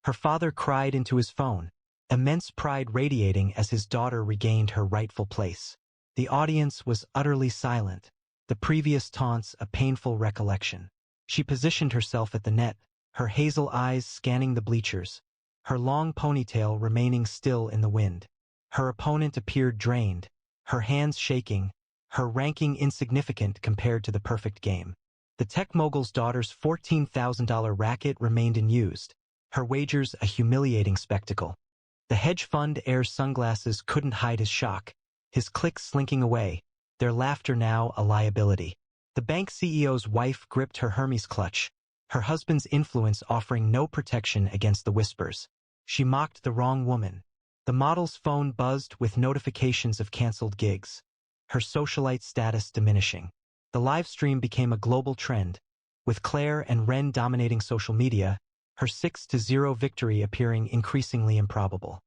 Speaker 1: Her father cried into his phone, immense pride radiating as his daughter regained her rightful place. The audience was utterly silent, The previous taunts a painful recollection. She positioned herself at the net, her hazel eyes scanning the bleachers, her long ponytail remaining still in the wind. Her opponent appeared drained, her hands shaking, her ranking insignificant compared to the perfect game. The tech mogul's daughter's $14,000 racket remained unused, her wagers a humiliating spectacle. The hedge fund heir's sunglasses couldn't hide his shock, his clicks slinking away, their laughter now a liability. The bank CEO's wife gripped her Hermes clutch, her husband's influence offering no protection against the whispers. She mocked the wrong woman. The model's phone buzzed with notifications of canceled gigs, her socialite status diminishing. The live stream became a global trend, with Claire and Ren dominating social media, her 6-0 victory appearing increasingly improbable.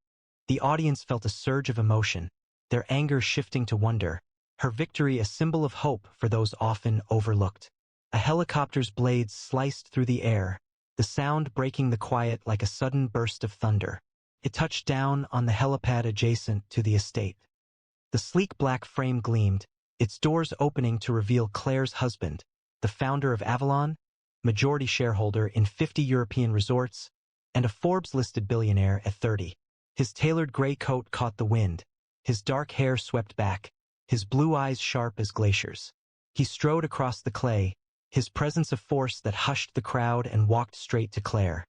Speaker 1: The audience felt a surge of emotion, their anger shifting to wonder, her victory a symbol of hope for those often overlooked. A helicopter's blades sliced through the air, the sound breaking the quiet like a sudden burst of thunder. It touched down on the helipad adjacent to the estate. The sleek black frame gleamed, its doors opening to reveal Claire's husband, the founder of Avalon, majority shareholder in 50 European resorts, and a Forbes-listed billionaire at 30. His tailored gray coat caught the wind, his dark hair swept back, his blue eyes sharp as glaciers. He strode across the clay, his presence a force that hushed the crowd and walked straight to Claire.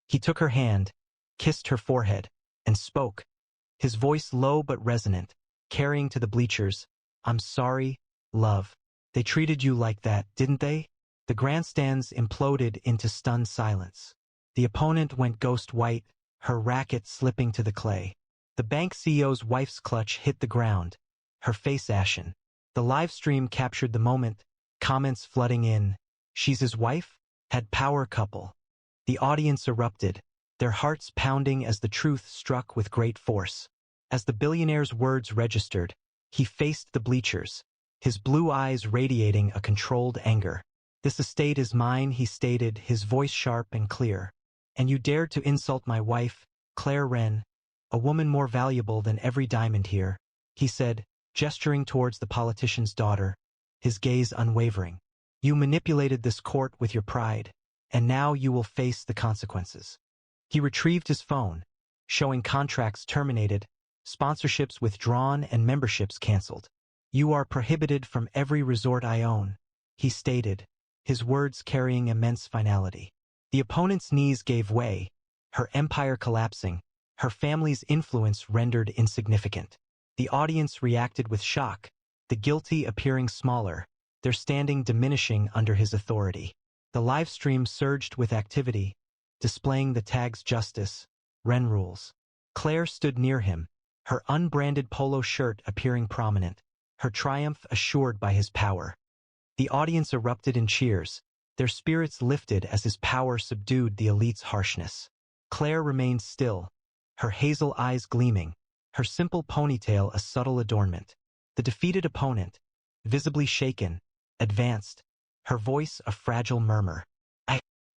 Speaker 1: He took her hand, kissed her forehead, and spoke, his voice low but resonant, carrying to the bleachers, "I'm sorry, love. They treated you like that, didn't they?" The grandstands imploded into stunned silence. The opponent went ghost white, her racket slipping to the clay. The bank CEO's wife's clutch hit the ground, her face ashen. The live stream captured the moment, comments flooding in. "She's his wife? Had power couple." The audience erupted, their hearts pounding as the truth struck with great force. As the billionaire's words registered, he faced the bleachers, his blue eyes radiating a controlled anger. "This estate is mine," he stated, his voice sharp and clear. "And you dared to insult my wife, Claire Wren, a woman more valuable than every diamond here," he said, gesturing towards the politician's daughter, his gaze unwavering. "You manipulated this court with your pride, and now you will face the consequences." He retrieved his phone, showing contracts terminated, sponsorships withdrawn and memberships canceled. "You are prohibited from every resort I own," he stated, his words carrying immense finality. The opponent's knees gave way, her empire collapsing, her family's influence rendered insignificant. The audience reacted with shock, the guilty appearing smaller, their standing diminishing under his authority. The live stream surged with activity, displaying the tags "Justice, Wren Rules." Claire stood near him, her unbranded polo shirt appearing prominent, her triumph assured by his power. The audience erupted in cheers, their spirits lifted as his power subdued the elite's harshness. Claire remained still, her hazel eyes gleaming, her simple ponytail a subtle adornment. The defeated opponent, visibly shaken, advanced, her voice a fragile murmur.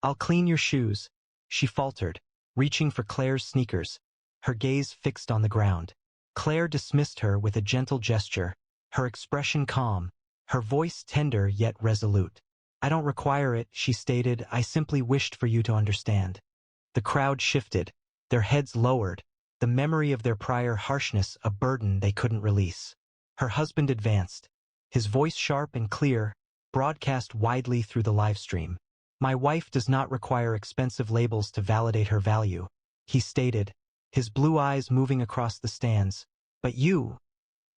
Speaker 1: I'll clean your shoes," she faltered, reaching for Claire's sneakers, her gaze fixed on the ground. Claire dismissed her with a gentle gesture, her expression calm, her voice tender yet resolute. "I don't require it," she stated, "I simply wished for you to understand." The crowd shifted, their heads lowered, the memory of their prior harshness a burden they couldn't release. Her husband advanced, his voice sharp and clear, broadcast widely through the live stream. "My wife does not require expensive labels to validate her value," he stated, his blue eyes moving across the stands. "But you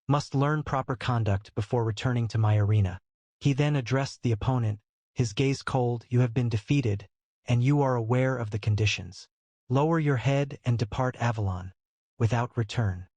Speaker 1: must learn proper conduct before returning to my arena." He then addressed the opponent, his gaze cold. "You have been defeated, and you are aware of the conditions. Lower your head and depart Avalon, without return."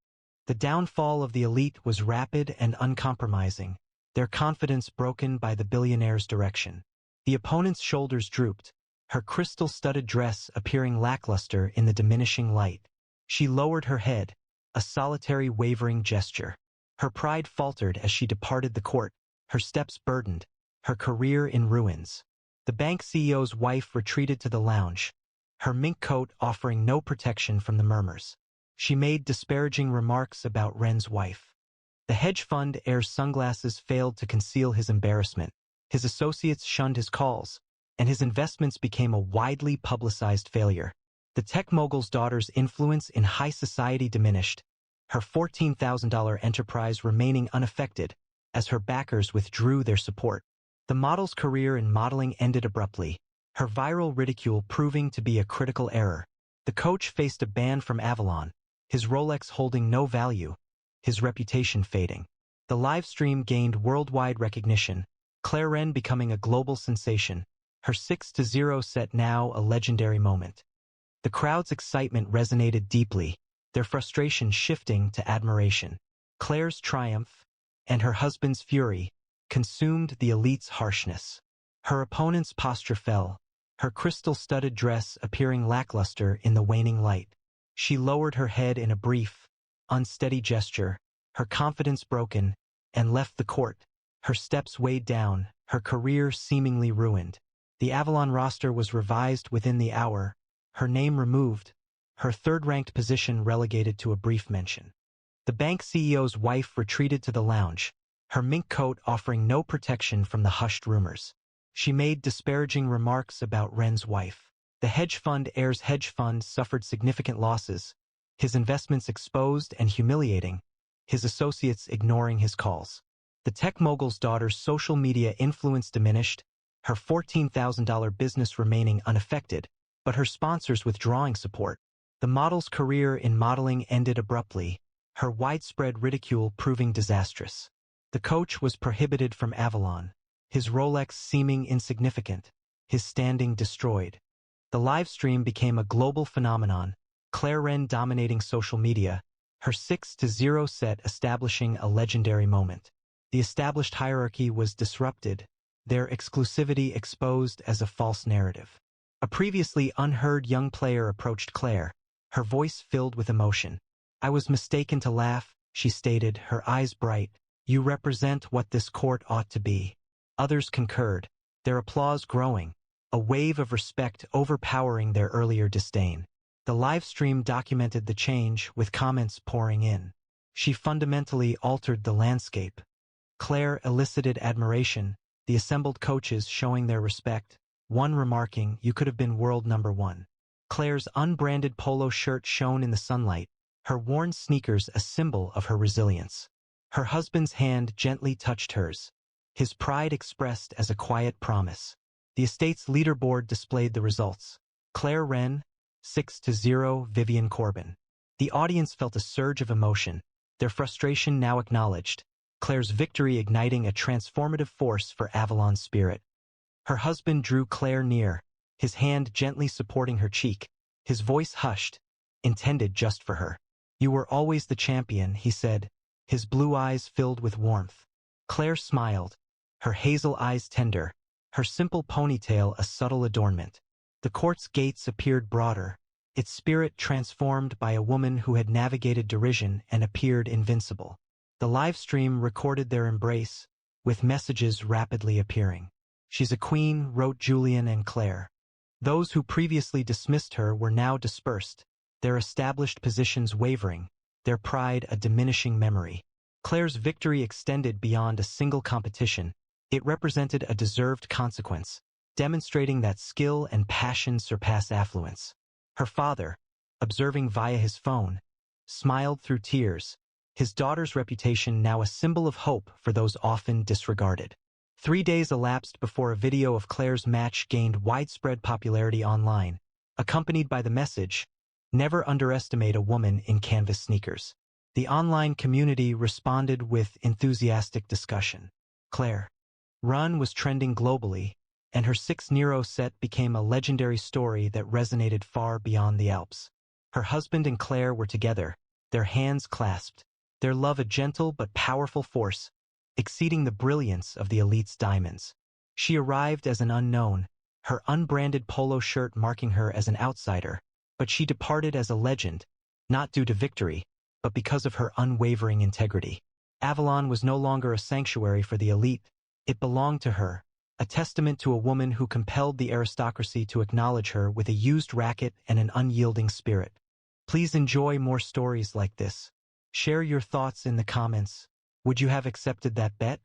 Speaker 1: The downfall of the elite was rapid and uncompromising, their confidence broken by the billionaire's direction. The opponent's shoulders drooped, her crystal-studded dress appearing lackluster in the diminishing light. She lowered her head, a solitary wavering gesture. Her pride faltered as she departed the court, her steps burdened, her career in ruins. The bank CEO's wife retreated to the lounge, her mink coat offering no protection from the murmurs. She made disparaging remarks about Wren's wife. The hedge fund heir's sunglasses failed to conceal his embarrassment. His associates shunned his calls, and his investments became a widely publicized failure. The tech mogul's daughter's influence in high society diminished, her $14,000 enterprise remaining unaffected as her backers withdrew their support. The model's career in modeling ended abruptly, her viral ridicule proving to be a critical error. The coach faced a ban from Avalon, his Rolex holding no value, his reputation fading. The live stream gained worldwide recognition, Claire Wren becoming a global sensation, her 6-0 set now a legendary moment. The crowd's excitement resonated deeply, their frustration shifting to admiration. Claire's triumph, and her husband's fury, consumed the elite's harshness. Her opponent's posture fell, her crystal-studded dress appearing lackluster in the waning light. She lowered her head in a brief, unsteady gesture, her confidence broken, and left the court, her steps weighed down, her career seemingly ruined. The Avalon roster was revised within the hour, her name removed, her third-ranked position relegated to a brief mention. The bank CEO's wife retreated to the lounge, her mink coat offering no protection from the hushed rumors. She made disparaging remarks about Wren's wife. The hedge fund heir's hedge fund suffered significant losses, his investments exposed and humiliating, his associates ignoring his calls. The tech mogul's daughter's social media influence diminished, her $14,000 business remaining unaffected, but her sponsors withdrawing support. The model's career in modeling ended abruptly, her widespread ridicule proving disastrous. The coach was prohibited from Avalon, his Rolex seeming insignificant, his standing destroyed. The live stream became a global phenomenon, Claire Wren dominating social media, her 6-0 set establishing a legendary moment. The established hierarchy was disrupted, their exclusivity exposed as a false narrative. A previously unheard young player approached Claire, her voice filled with emotion. "I was mistaken to laugh," she stated, her eyes bright. "You represent what this court ought to be." Others concurred, their applause growing, a wave of respect overpowering their earlier disdain. The live stream documented the change, with comments pouring in. She fundamentally altered the landscape. Claire elicited admiration, the assembled coaches showing their respect, one remarking, "You could have been world number one." Claire's unbranded polo shirt shone in the sunlight, her worn sneakers a symbol of her resilience. Her husband's hand gently touched hers, his pride expressed as a quiet promise. The estate's leaderboard displayed the results. Claire Wren, 6-0 Vivian Corbin. The audience felt a surge of emotion, their frustration now acknowledged, Claire's victory igniting a transformative force for Avalon's spirit. Her husband drew Claire near, his hand gently supporting her cheek, his voice hushed, intended just for her. "You were always the champion," he said, his blue eyes filled with warmth. Claire smiled, her hazel eyes tender, her simple ponytail a subtle adornment. The court's gates appeared broader, its spirit transformed by a woman who had navigated derision and appeared invincible. The live stream recorded their embrace, with messages rapidly appearing. "She's a queen," wrote Julian and Claire. Those who previously dismissed her were now dispersed, their established positions wavering, their pride a diminishing memory. Claire's victory extended beyond a single competition. It represented a deserved consequence, demonstrating that skill and passion surpass affluence. Her father, observing via his phone, smiled through tears, his daughter's reputation now a symbol of hope for those often disregarded. 3 days elapsed before a video of Claire's match gained widespread popularity online, accompanied by the message, "Never underestimate a woman in canvas sneakers." The online community responded with enthusiastic discussion. Claire Wren was trending globally, and her 6-0 set became a legendary story that resonated far beyond the Alps. Her husband and Claire were together, their hands clasped, their love a gentle but powerful force, exceeding the brilliance of the elite's diamonds. She arrived as an unknown, her unbranded polo shirt marking her as an outsider, but she departed as a legend, not due to victory, but because of her unwavering integrity. Avalon was no longer a sanctuary for the elite, it belonged to her, a testament to a woman who compelled the aristocracy to acknowledge her with a used racket and an unyielding spirit. Please enjoy more stories like this. Share your thoughts in the comments. Would you have accepted that bet?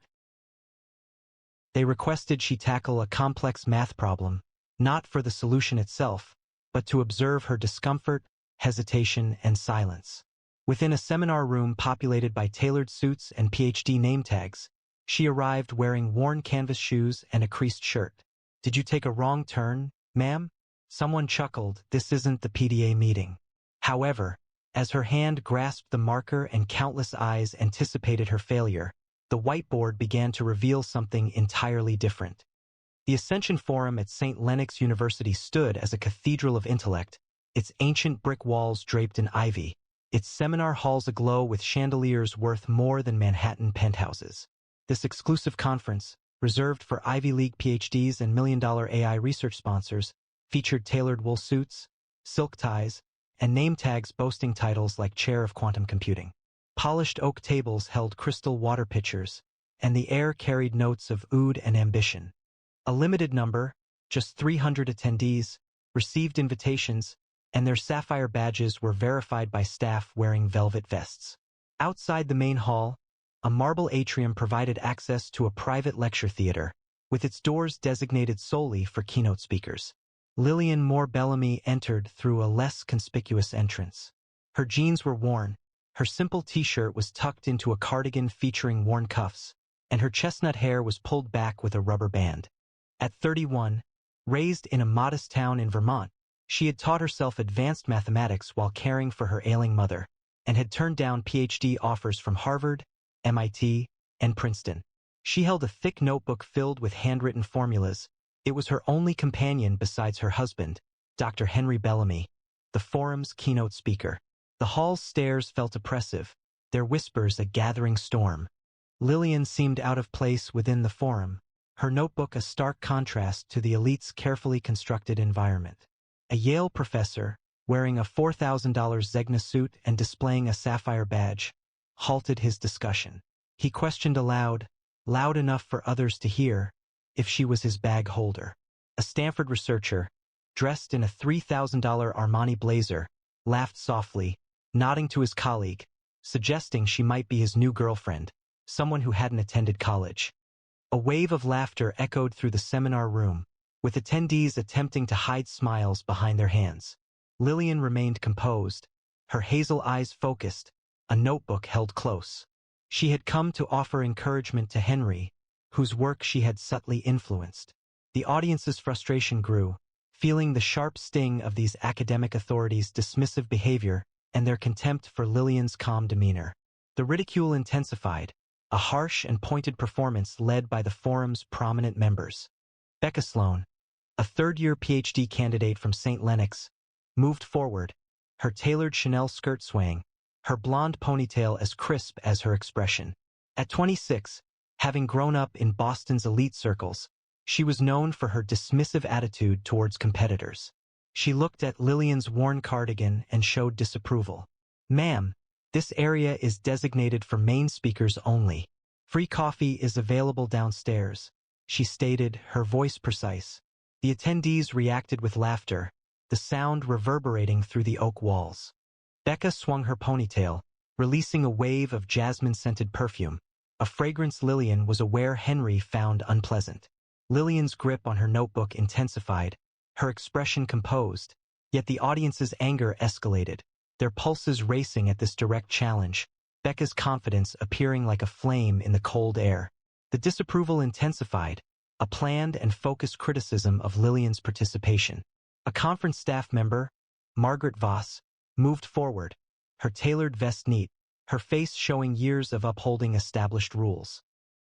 Speaker 1: They requested she tackle a complex math problem, not for the solution itself, but to observe her discomfort, hesitation, and silence. Within a seminar room populated by tailored suits and PhD name tags, she arrived wearing worn canvas shoes and a creased shirt. Did you take a wrong turn, ma'am? Someone chuckled, this isn't the PDA meeting. However, as her hand grasped the marker and countless eyes anticipated her failure, the whiteboard began to reveal something entirely different. The Ascension Forum at St. Lennox University stood as a cathedral of intellect, its ancient brick walls draped in ivy, its seminar halls aglow with chandeliers worth more than Manhattan penthouses. This exclusive conference, reserved for Ivy League PhDs and million-dollar AI research sponsors, featured tailored wool suits, silk ties, and name tags boasting titles like Chair of Quantum Computing. Polished oak tables held crystal water pitchers, and the air carried notes of oud and ambition. A limited number, just 300 attendees, received invitations, and their sapphire badges were verified by staff wearing velvet vests. Outside the main hall, a marble atrium provided access to a private lecture theater, with its doors designated solely for keynote speakers. Lillian Moore Bellamy entered through a less conspicuous entrance. Her jeans were worn, her simple t-shirt was tucked into a cardigan featuring worn cuffs, and her chestnut hair was pulled back with a rubber band. At 31, raised in a modest town in Vermont, she had taught herself advanced mathematics while caring for her ailing mother, and had turned down PhD offers from Harvard, MIT, and Princeton. She held a thick notebook filled with handwritten formulas. It was her only companion besides her husband, Dr. Henry Bellamy, the forum's keynote speaker. The hall's stairs felt oppressive, their whispers a gathering storm. Lillian seemed out of place within the forum, her notebook a stark contrast to the elite's carefully constructed environment. A Yale professor, wearing a $4,000 Zegna suit and displaying a sapphire badge, halted his discussion. He questioned aloud, loud enough for others to hear, if she was his bag holder. A Stanford researcher, dressed in a $3,000 Armani blazer, laughed softly, nodding to his colleague, suggesting she might be his new girlfriend, someone who hadn't attended college. A wave of laughter echoed through the seminar room, with attendees attempting to hide smiles behind their hands. Lillian remained composed, her hazel eyes focused, a notebook held close. She had come to offer encouragement to Henry, whose work she had subtly influenced. The audience's frustration grew, feeling the sharp sting of these academic authorities' dismissive behavior and their contempt for Lillian's calm demeanor. The ridicule intensified, a harsh and pointed performance led by the forum's prominent members. Becca Sloan, a third-year PhD candidate from St. Lennox, moved forward, her tailored Chanel skirt swaying, her blonde ponytail as crisp as her expression. At 26, having grown up in Boston's elite circles, she was known for her dismissive attitude towards competitors. She looked at Lillian's worn cardigan and showed disapproval. "Ma'am, this area is designated for main speakers only. Free coffee is available downstairs," she stated, her voice precise. The attendees reacted with laughter, the sound reverberating through the oak walls. Becca swung her ponytail, releasing a wave of jasmine-scented perfume, a fragrance Lillian was aware Henry found unpleasant. Lillian's grip on her notebook intensified, her expression composed, yet the audience's anger escalated, their pulses racing at this direct challenge, Becca's confidence appearing like a flame in the cold air. The disapproval intensified, a planned and focused criticism of Lillian's participation. A conference staff member, Margaret Voss, moved forward, her tailored vest neat, her face showing years of upholding established rules.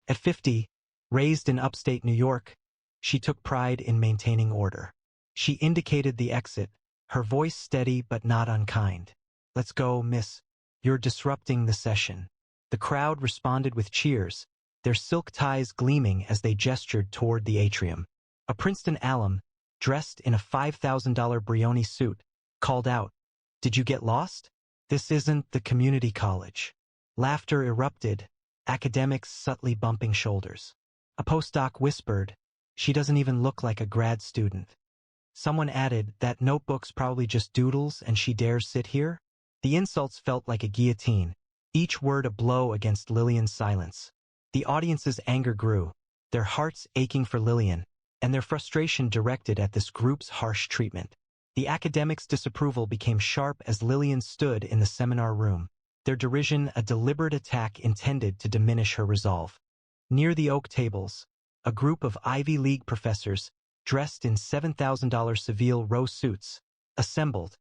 Speaker 1: At 50, raised in upstate New York, she took pride in maintaining order. She indicated the exit, her voice steady but not unkind. "Let's go, miss. You're disrupting the session." The crowd responded with cheers, their silk ties gleaming as they gestured toward the atrium. A Princeton alum, dressed in a $5,000 Brioni suit, called out, "Did you get lost? This isn't the community college." Laughter erupted, academics subtly bumping shoulders. A postdoc whispered, "She doesn't even look like a grad student." Someone added, "That notebook's probably just doodles and she dares sit here?" The insults felt like a guillotine, each word a blow against Lillian's silence. The audience's anger grew, their hearts aching for Lillian, and their frustration directed at this group's harsh treatment. The academics' disapproval became sharp as Lillian stood in the seminar room, their derision a deliberate attack intended to diminish her resolve. Near the oak tables, a group of Ivy League professors, dressed in $7,000 Seville Row suits, assembled,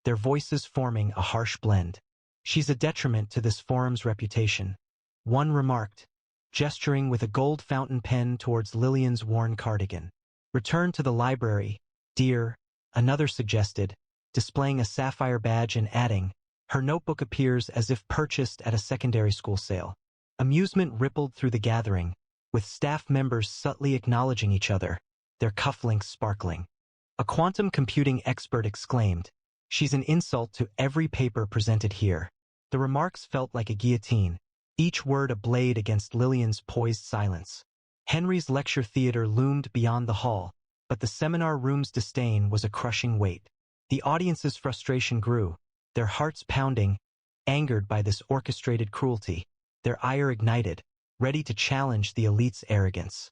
Speaker 1: their voices forming a harsh blend. "She's a detriment to this forum's reputation," one remarked, gesturing with a gold fountain pen towards Lillian's worn cardigan. "Return to the library, dear," another suggested, displaying a sapphire badge and adding, "Her notebook appears as if purchased at a secondary school sale." Amusement rippled through the gathering, with staff members subtly acknowledging each other, their cufflinks sparkling. A quantum computing expert exclaimed, "She's an insult to every paper presented here." The remarks felt like a guillotine, each word a blade against Lillian's poised silence. Henry's lecture theater loomed beyond the hall, but the seminar room's disdain was a crushing weight. The audience's frustration grew, their hearts pounding, angered by this orchestrated cruelty, their ire ignited, ready to challenge the elite's arrogance.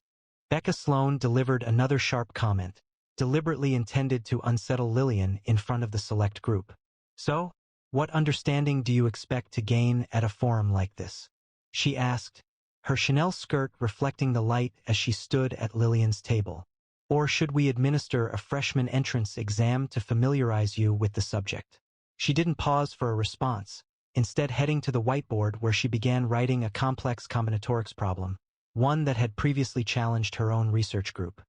Speaker 1: Becca Sloan delivered another sharp comment, deliberately intended to unsettle Lillian in front of the select group. "So, what understanding do you expect to gain at a forum like this?" she asked, her Chanel skirt reflecting the light as she stood at Lillian's table. "Or should we administer a freshman entrance exam to familiarize you with the subject?" She didn't pause for a response, instead heading to the whiteboard where she began writing a complex combinatorics problem, one that had previously challenged her own research group.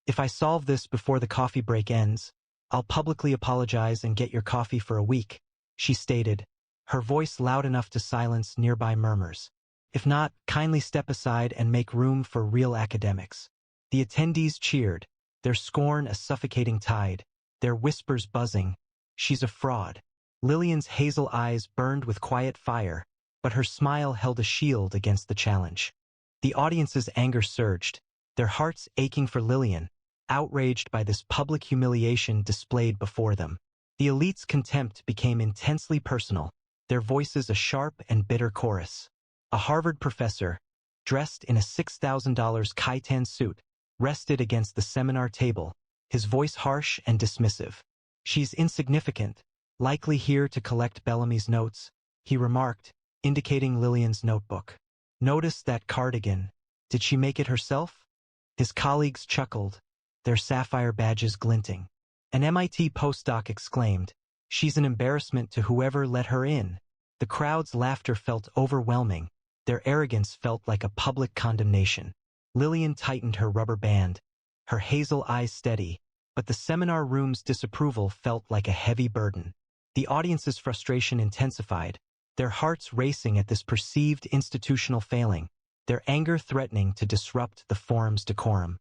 Speaker 1: "If I solve this before the coffee break ends, I'll publicly apologize and get your coffee for a week," she stated, her voice loud enough to silence nearby murmurs. "If not, kindly step aside and make room for real academics." The attendees cheered, their scorn a suffocating tide, their whispers buzzing, "She's a fraud." Lillian's hazel eyes burned with quiet fire, but her smile held a shield against the challenge. The audience's anger surged, their hearts aching for Lillian, outraged by this public humiliation displayed before them. The elite's contempt became intensely personal, their voices a sharp and bitter chorus. A Harvard professor, dressed in a $6,000 khitan suit, rested against the seminar table, his voice harsh and dismissive. "She's insignificant, likely here to collect Bellamy's notes," he remarked, indicating Lillian's notebook. "Notice that cardigan. Did she make it herself?" His colleagues chuckled, their sapphire badges glinting. An MIT postdoc exclaimed, "She's an embarrassment to whoever let her in." The crowd's laughter felt overwhelming, their arrogance felt like a public condemnation. Lillian tightened her rubber band, her hazel eyes steady, but the seminar room's disapproval felt like a heavy burden. The audience's frustration intensified, their hearts racing at this perceived institutional failing, their anger threatening to disrupt the forum's decorum.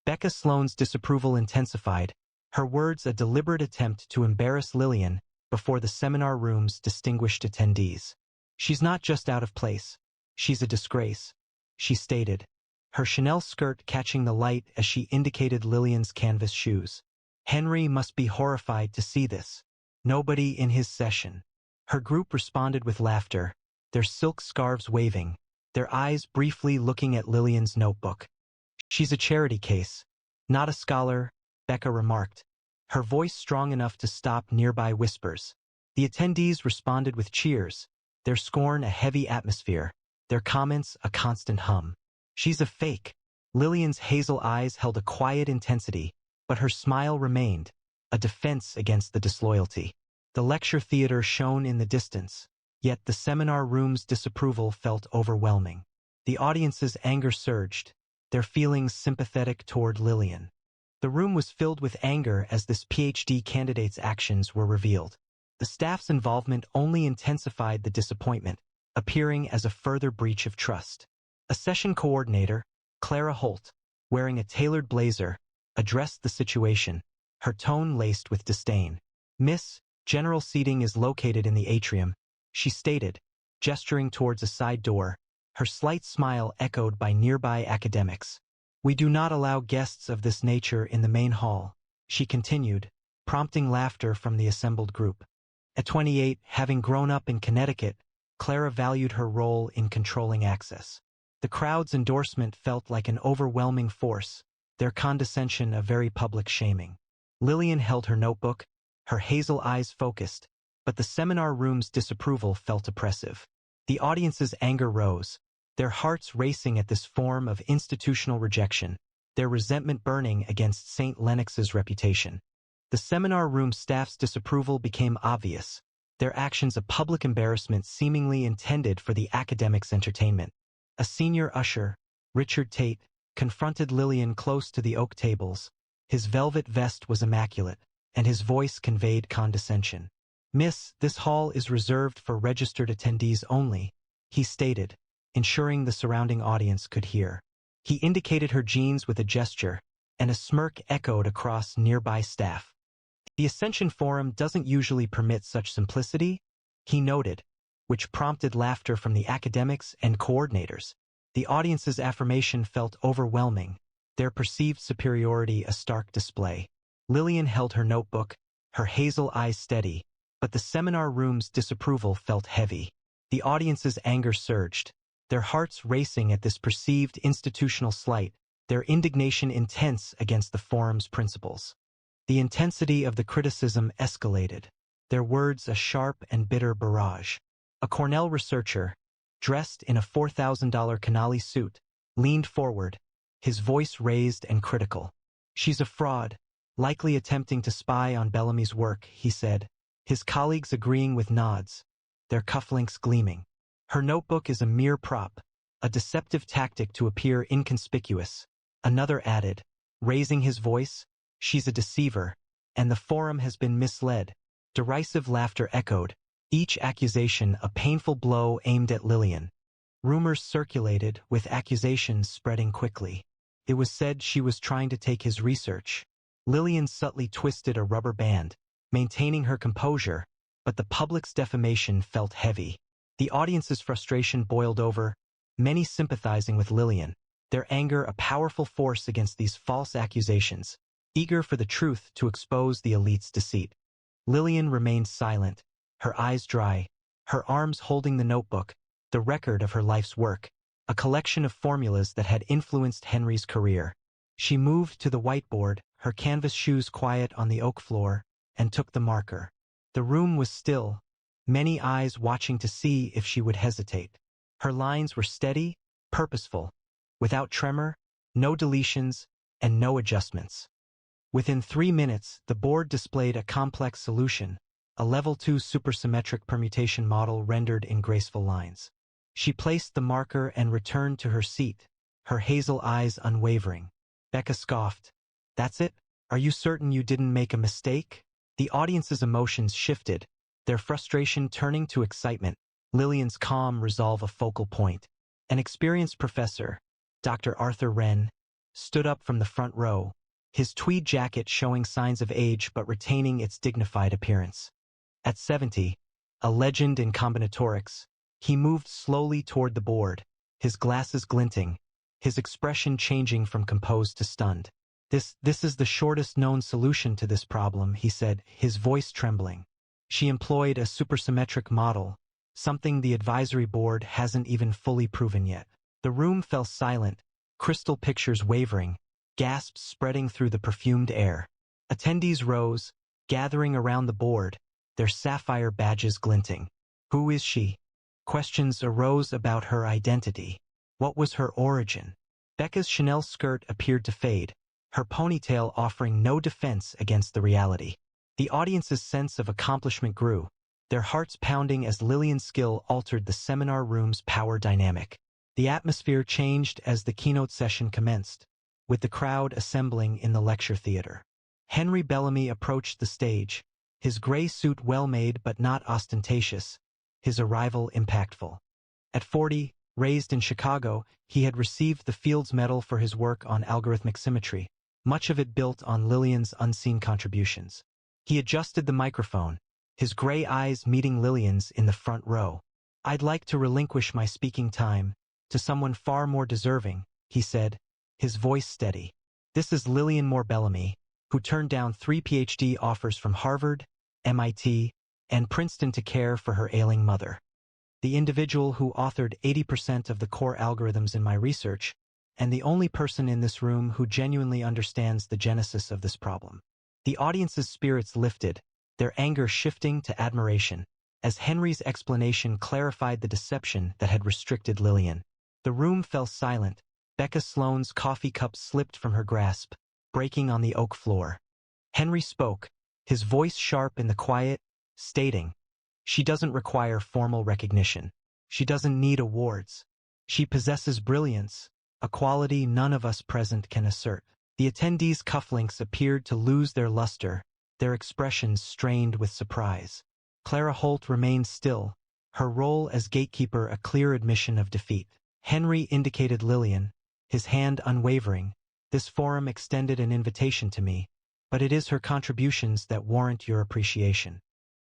Speaker 1: Becca Sloan's disapproval intensified, her words a deliberate attempt to embarrass Lillian before the seminar room's distinguished attendees. "She's not just out of place, she's a disgrace," she stated, her Chanel skirt catching the light as she indicated Lillian's canvas shoes. Henry must be horrified to see this. Nobody in his session. Her group responded with laughter, their silk scarves waving, their eyes briefly looking at Lillian's notebook. "She's a charity case, not a scholar," Becca remarked, her voice strong enough to stop nearby whispers. The attendees responded with cheers, their scorn a heavy atmosphere, their comments a constant hum. "She's a fake." Lillian's hazel eyes held a quiet intensity, but her smile remained, a defense against the disloyalty. The lecture theater shone in the distance, yet the seminar room's disapproval felt overwhelming. The audience's anger surged, their feelings sympathetic toward Lillian. The room was filled with anger as this PhD candidate's actions were revealed. The staff's involvement only intensified the disappointment, appearing as a further breach of trust. A session coordinator, Clara Holt, wearing a tailored blazer, addressed the situation, her tone laced with disdain. "Miss, general seating is located in the atrium," she stated, gesturing towards a side door, her slight smile echoed by nearby academics. "We do not allow guests of this nature in the main hall," she continued, prompting laughter from the assembled group. At 28, having grown up in Connecticut, Clara valued her role in controlling access. The crowd's endorsement felt like an overwhelming force, their condescension a very public shaming. Lillian held her notebook, her hazel eyes focused, but the seminar room's disapproval felt oppressive. The audience's anger rose, their hearts racing at this form of institutional rejection, their resentment burning against St. Lennox's reputation. The seminar room staff's disapproval became obvious, their actions a public embarrassment seemingly intended for the academics' entertainment. A senior usher, Richard Tate, confronted Lillian close to the oak tables. His velvet vest was immaculate, and his voice conveyed condescension. "Miss, this hall is reserved for registered attendees only," he stated, ensuring the surrounding audience could hear. He indicated her jeans with a gesture, and a smirk echoed across nearby staff. "The Ascension Forum doesn't usually permit such simplicity," he noted, which prompted laughter from the academics and coordinators. The audience's affirmation felt overwhelming, their perceived superiority a stark display. Lillian held her notebook, her hazel eyes steady, but the seminar room's disapproval felt heavy. The audience's anger surged, their hearts racing at this perceived institutional slight, their indignation intense against the forum's principles. The intensity of the criticism escalated, their words a sharp and bitter barrage. A Cornell researcher, dressed in a $4,000 Canali suit, leaned forward, his voice raised and critical. "She's a fraud, likely attempting to spy on Bellamy's work," he said, his colleagues agreeing with nods, their cufflinks gleaming. "Her notebook is a mere prop, a deceptive tactic to appear inconspicuous," another added, raising his voice. "She's a deceiver, and the forum has been misled." Derisive laughter echoed, each accusation a painful blow aimed at Lillian. Rumors circulated, with accusations spreading quickly. It was said she was trying to take his research. Lillian subtly twisted a rubber band, maintaining her composure, but the public's defamation felt heavy. The audience's frustration boiled over, many sympathizing with Lillian, their anger a powerful force against these false accusations, eager for the truth to expose the elite's deceit. Lillian remained silent, her eyes dry, her arms holding the notebook, the record of her life's work, a collection of formulas that had influenced Henry's career. She moved to the whiteboard, her canvas shoes quiet on the oak floor, and took the marker. The room was still, many eyes watching to see if she would hesitate. Her lines were steady, purposeful, without tremor, no deletions, and no adjustments. Within 3 minutes, the board displayed a complex solution, a level 2 supersymmetric permutation model rendered in graceful lines. She placed the marker and returned to her seat, her hazel eyes unwavering. Becca scoffed. "That's it? Are you certain you didn't make a mistake?" The audience's emotions shifted, their frustration turning to excitement, Lillian's calm resolve a focal point. An experienced professor, Dr. Arthur Wren, stood up from the front row, his tweed jacket showing signs of age but retaining its dignified appearance. At 70, a legend in combinatorics, he moved slowly toward the board, his glasses glinting, his expression changing from composed to stunned. This is the shortest known solution to this problem," he said, his voice trembling. "She employed a supersymmetric model, something the advisory board hasn't even fully proven yet." The room fell silent, crystal pictures wavering, gasps spreading through the perfumed air. Attendees rose, gathering around the board, their sapphire badges glinting. Who is she? Questions arose about her identity. What was her origin? Becca's Chanel skirt appeared to fade, her ponytail offering no defense against the reality. The audience's sense of accomplishment grew, their hearts pounding as Lillian's skill altered the seminar room's power dynamic. The atmosphere changed as the keynote session commenced, with the crowd assembling in the lecture theater. Henry Bellamy approached the stage, his gray suit well-made but not ostentatious, his arrival impactful. At 40, raised in Chicago, he had received the Fields Medal for his work on algorithmic symmetry, much of it built on Lillian's unseen contributions. He adjusted the microphone, his gray eyes meeting Lillian's in the front row. "I'd like to relinquish my speaking time to someone far more deserving," he said, his voice steady. "This is Lillian Moore Bellamy, who turned down 3 PhD offers from Harvard, MIT, and Princeton to care for her ailing mother. the individual who authored 80% of the core algorithms in my research, and the only person in this room who genuinely understands the genesis of this problem. The audience's spirits lifted, their anger shifting to admiration, as Henry's explanation clarified the deception that had restricted Lillian. The room fell silent. Becca Sloane's coffee cup slipped from her grasp, breaking on the oak floor. Henry spoke, his voice sharp in the quiet, stating, "She doesn't require formal recognition. She doesn't need awards. She possesses brilliance, a quality none of us present can assert." The attendees' cufflinks appeared to lose their luster, their expressions strained with surprise. Clara Holt remained still, her role as gatekeeper a clear admission of defeat. Henry indicated Lillian, his hand unwavering. "This forum extended an invitation to me, but it is her contributions that warrant your appreciation."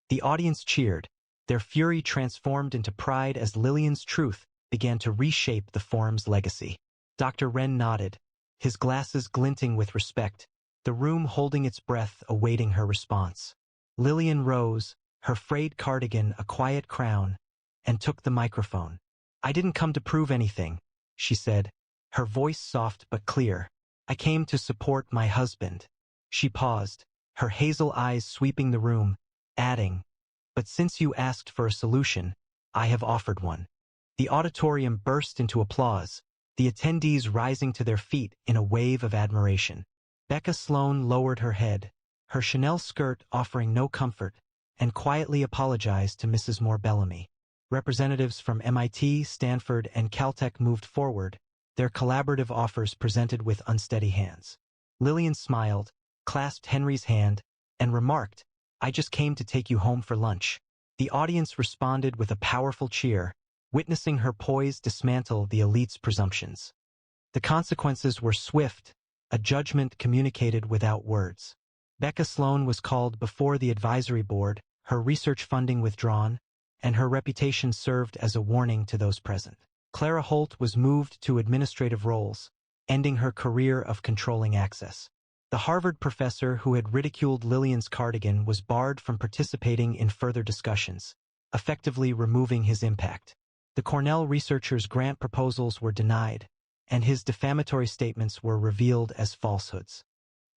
Speaker 1: The audience cheered, their fury transformed into pride as Lillian's truth began to reshape the forum's legacy. Dr. Wren nodded, his glasses glinting with respect, the room holding its breath awaiting her response. Lillian rose, her frayed cardigan a quiet crown, and took the microphone. "I didn't come to prove anything," she said, her voice soft but clear. "I came to support my husband." She paused, her hazel eyes sweeping the room, adding, "But since you asked for a solution, I have offered one." The auditorium burst into applause, the attendees rising to their feet in a wave of admiration. Becca Sloane lowered her head, her Chanel skirt offering no comfort, and quietly apologized to Mrs. Moore Bellamy. Representatives from MIT, Stanford, and Caltech moved forward, their collaborative offers presented with unsteady hands. Lillian smiled, clasped Henry's hand, and remarked, "I just came to take you home for lunch." The audience responded with a powerful cheer, witnessing her poise dismantle the elite's presumptions. The consequences were swift, a judgment communicated without words. Becca Sloane was called before the advisory board, her research funding withdrawn, and her reputation served as a warning to those present. Clara Holt was moved to administrative roles, ending her career of controlling access. The Harvard professor who had ridiculed Lillian's cardigan was barred from participating in further discussions, effectively removing his impact. The Cornell researcher's grant proposals were denied, and his defamatory statements were revealed as falsehoods.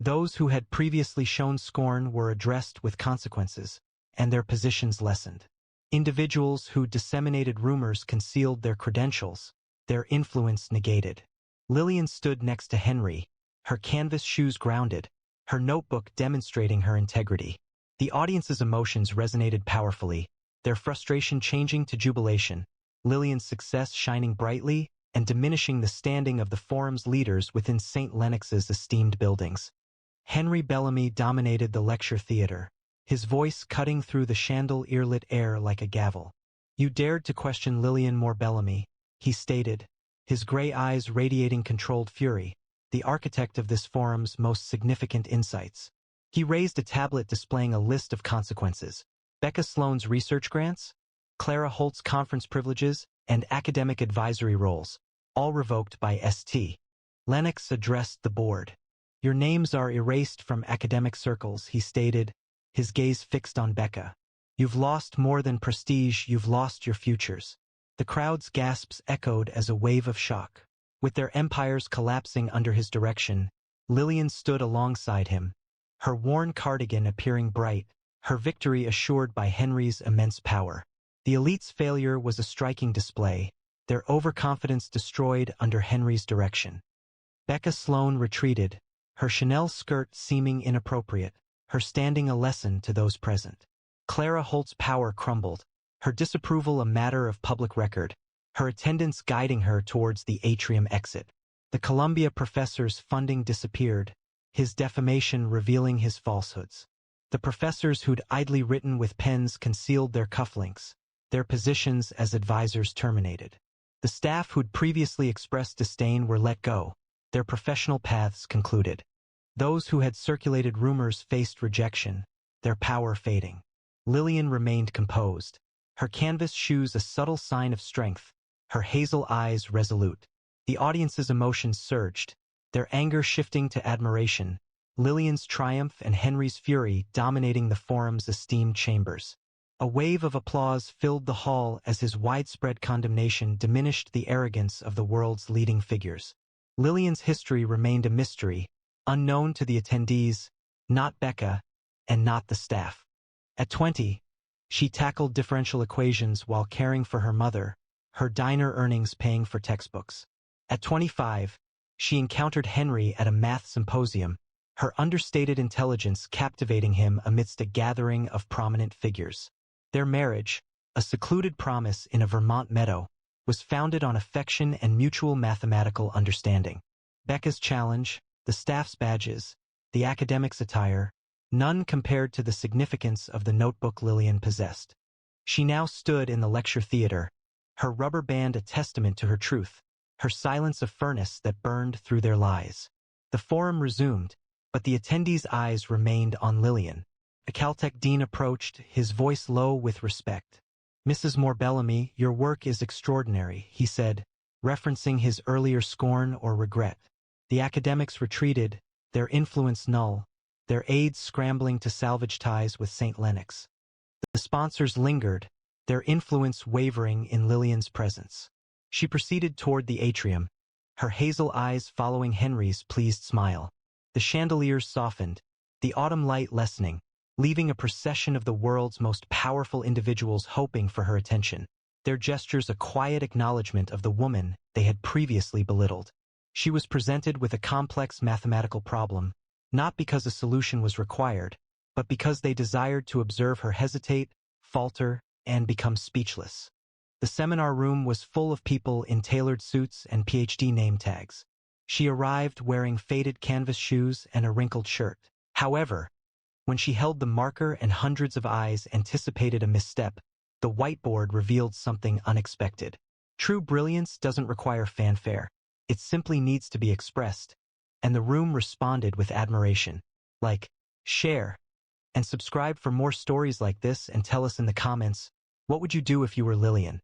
Speaker 1: Those who had previously shown scorn were addressed with consequences, and their positions lessened. Individuals who disseminated rumors concealed their credentials, their influence negated. Lillian stood next to Henry, her canvas shoes grounded, her notebook demonstrating her integrity. The audience's emotions resonated powerfully, their frustration changing to jubilation, Lillian's success shining brightly and diminishing the standing of the forum's leaders within St. Lennox's esteemed buildings. Henry Bellamy dominated the lecture theater, his voice cutting through the chandelier-lit air like a gavel. "You dared to question Lillian Moore Bellamy," he stated, his gray eyes radiating controlled fury, the architect of this forum's most significant insights. He raised a tablet displaying a list of consequences: Becca Sloane's research grants, Clara Holt's conference privileges, and academic advisory roles, all revoked by St. Lennox addressed the board. "Your names are erased from academic circles," he stated, his gaze fixed on Becca. "You've lost more than prestige, you've lost your futures." The crowd's gasps echoed as a wave of shock. With their empires collapsing under his direction, Lillian stood alongside him, her worn cardigan appearing bright, her victory assured by Henry's immense power. The elite's failure was a striking display, their overconfidence destroyed under Henry's direction. Becca Sloane retreated, her Chanel skirt seeming inappropriate, her standing a lesson to those present. Clara Holt's power crumbled, her disapproval a matter of public record, her attendance guiding her towards the atrium exit. The Columbia professor's funding disappeared, his defamation revealing his falsehoods. The professors who'd idly written with pens concealed their cufflinks, their positions as advisors terminated. The staff who'd previously expressed disdain were let go, their professional paths concluded. Those who had circulated rumors faced rejection, their power fading. Lillian remained composed, her canvas shoes a subtle sign of strength, her hazel eyes resolute. The audience's emotions surged, their anger shifting to admiration, Lillian's triumph and Henry's fury dominating the forum's esteemed chambers. A wave of applause filled the hall as his widespread condemnation diminished the arrogance of the world's leading figures. Lillian's history remained a mystery, unknown to the attendees, not Becca, and not the staff. At 20, she tackled differential equations while caring for her mother, her diner earnings paying for textbooks. At 25, she encountered Henry at a math symposium, her understated intelligence captivating him amidst a gathering of prominent figures. Their marriage, a secluded promise in a Vermont meadow, was founded on affection and mutual mathematical understanding. Becca's challenge, the staff's badges, the academic's attire, none compared to the significance of the notebook Lillian possessed. She now stood in the lecture theater, her rubber band a testament to her truth, her silence a furnace that burned through their lies. The forum resumed, but the attendees' eyes remained on Lillian. A Caltech dean approached, his voice low with respect. "Mrs. Moore-Bellamy, your work is extraordinary," he said, referencing his earlier scorn or regret. The academics retreated, their influence null, their aides scrambling to salvage ties with St. Lennox. The sponsors lingered, their influence wavering in Lillian's presence. She proceeded toward the atrium, her hazel eyes following Henry's pleased smile. The chandeliers softened, the autumn light lessening, leaving a procession of the world's most powerful individuals hoping for her attention, their gestures a quiet acknowledgement of the woman they had previously belittled. She was presented with a complex mathematical problem, not because a solution was required, but because they desired to observe her hesitate, falter, and become speechless. The seminar room was full of people in tailored suits and PhD name tags. She arrived wearing faded canvas shoes and a wrinkled shirt. However, when she held the marker and hundreds of eyes anticipated a misstep, the whiteboard revealed something unexpected. True brilliance doesn't require fanfare. It simply needs to be expressed. And the room responded with admiration. Like, share, and subscribe for more stories like this, and tell us in the comments, what would you do if you were Lillian?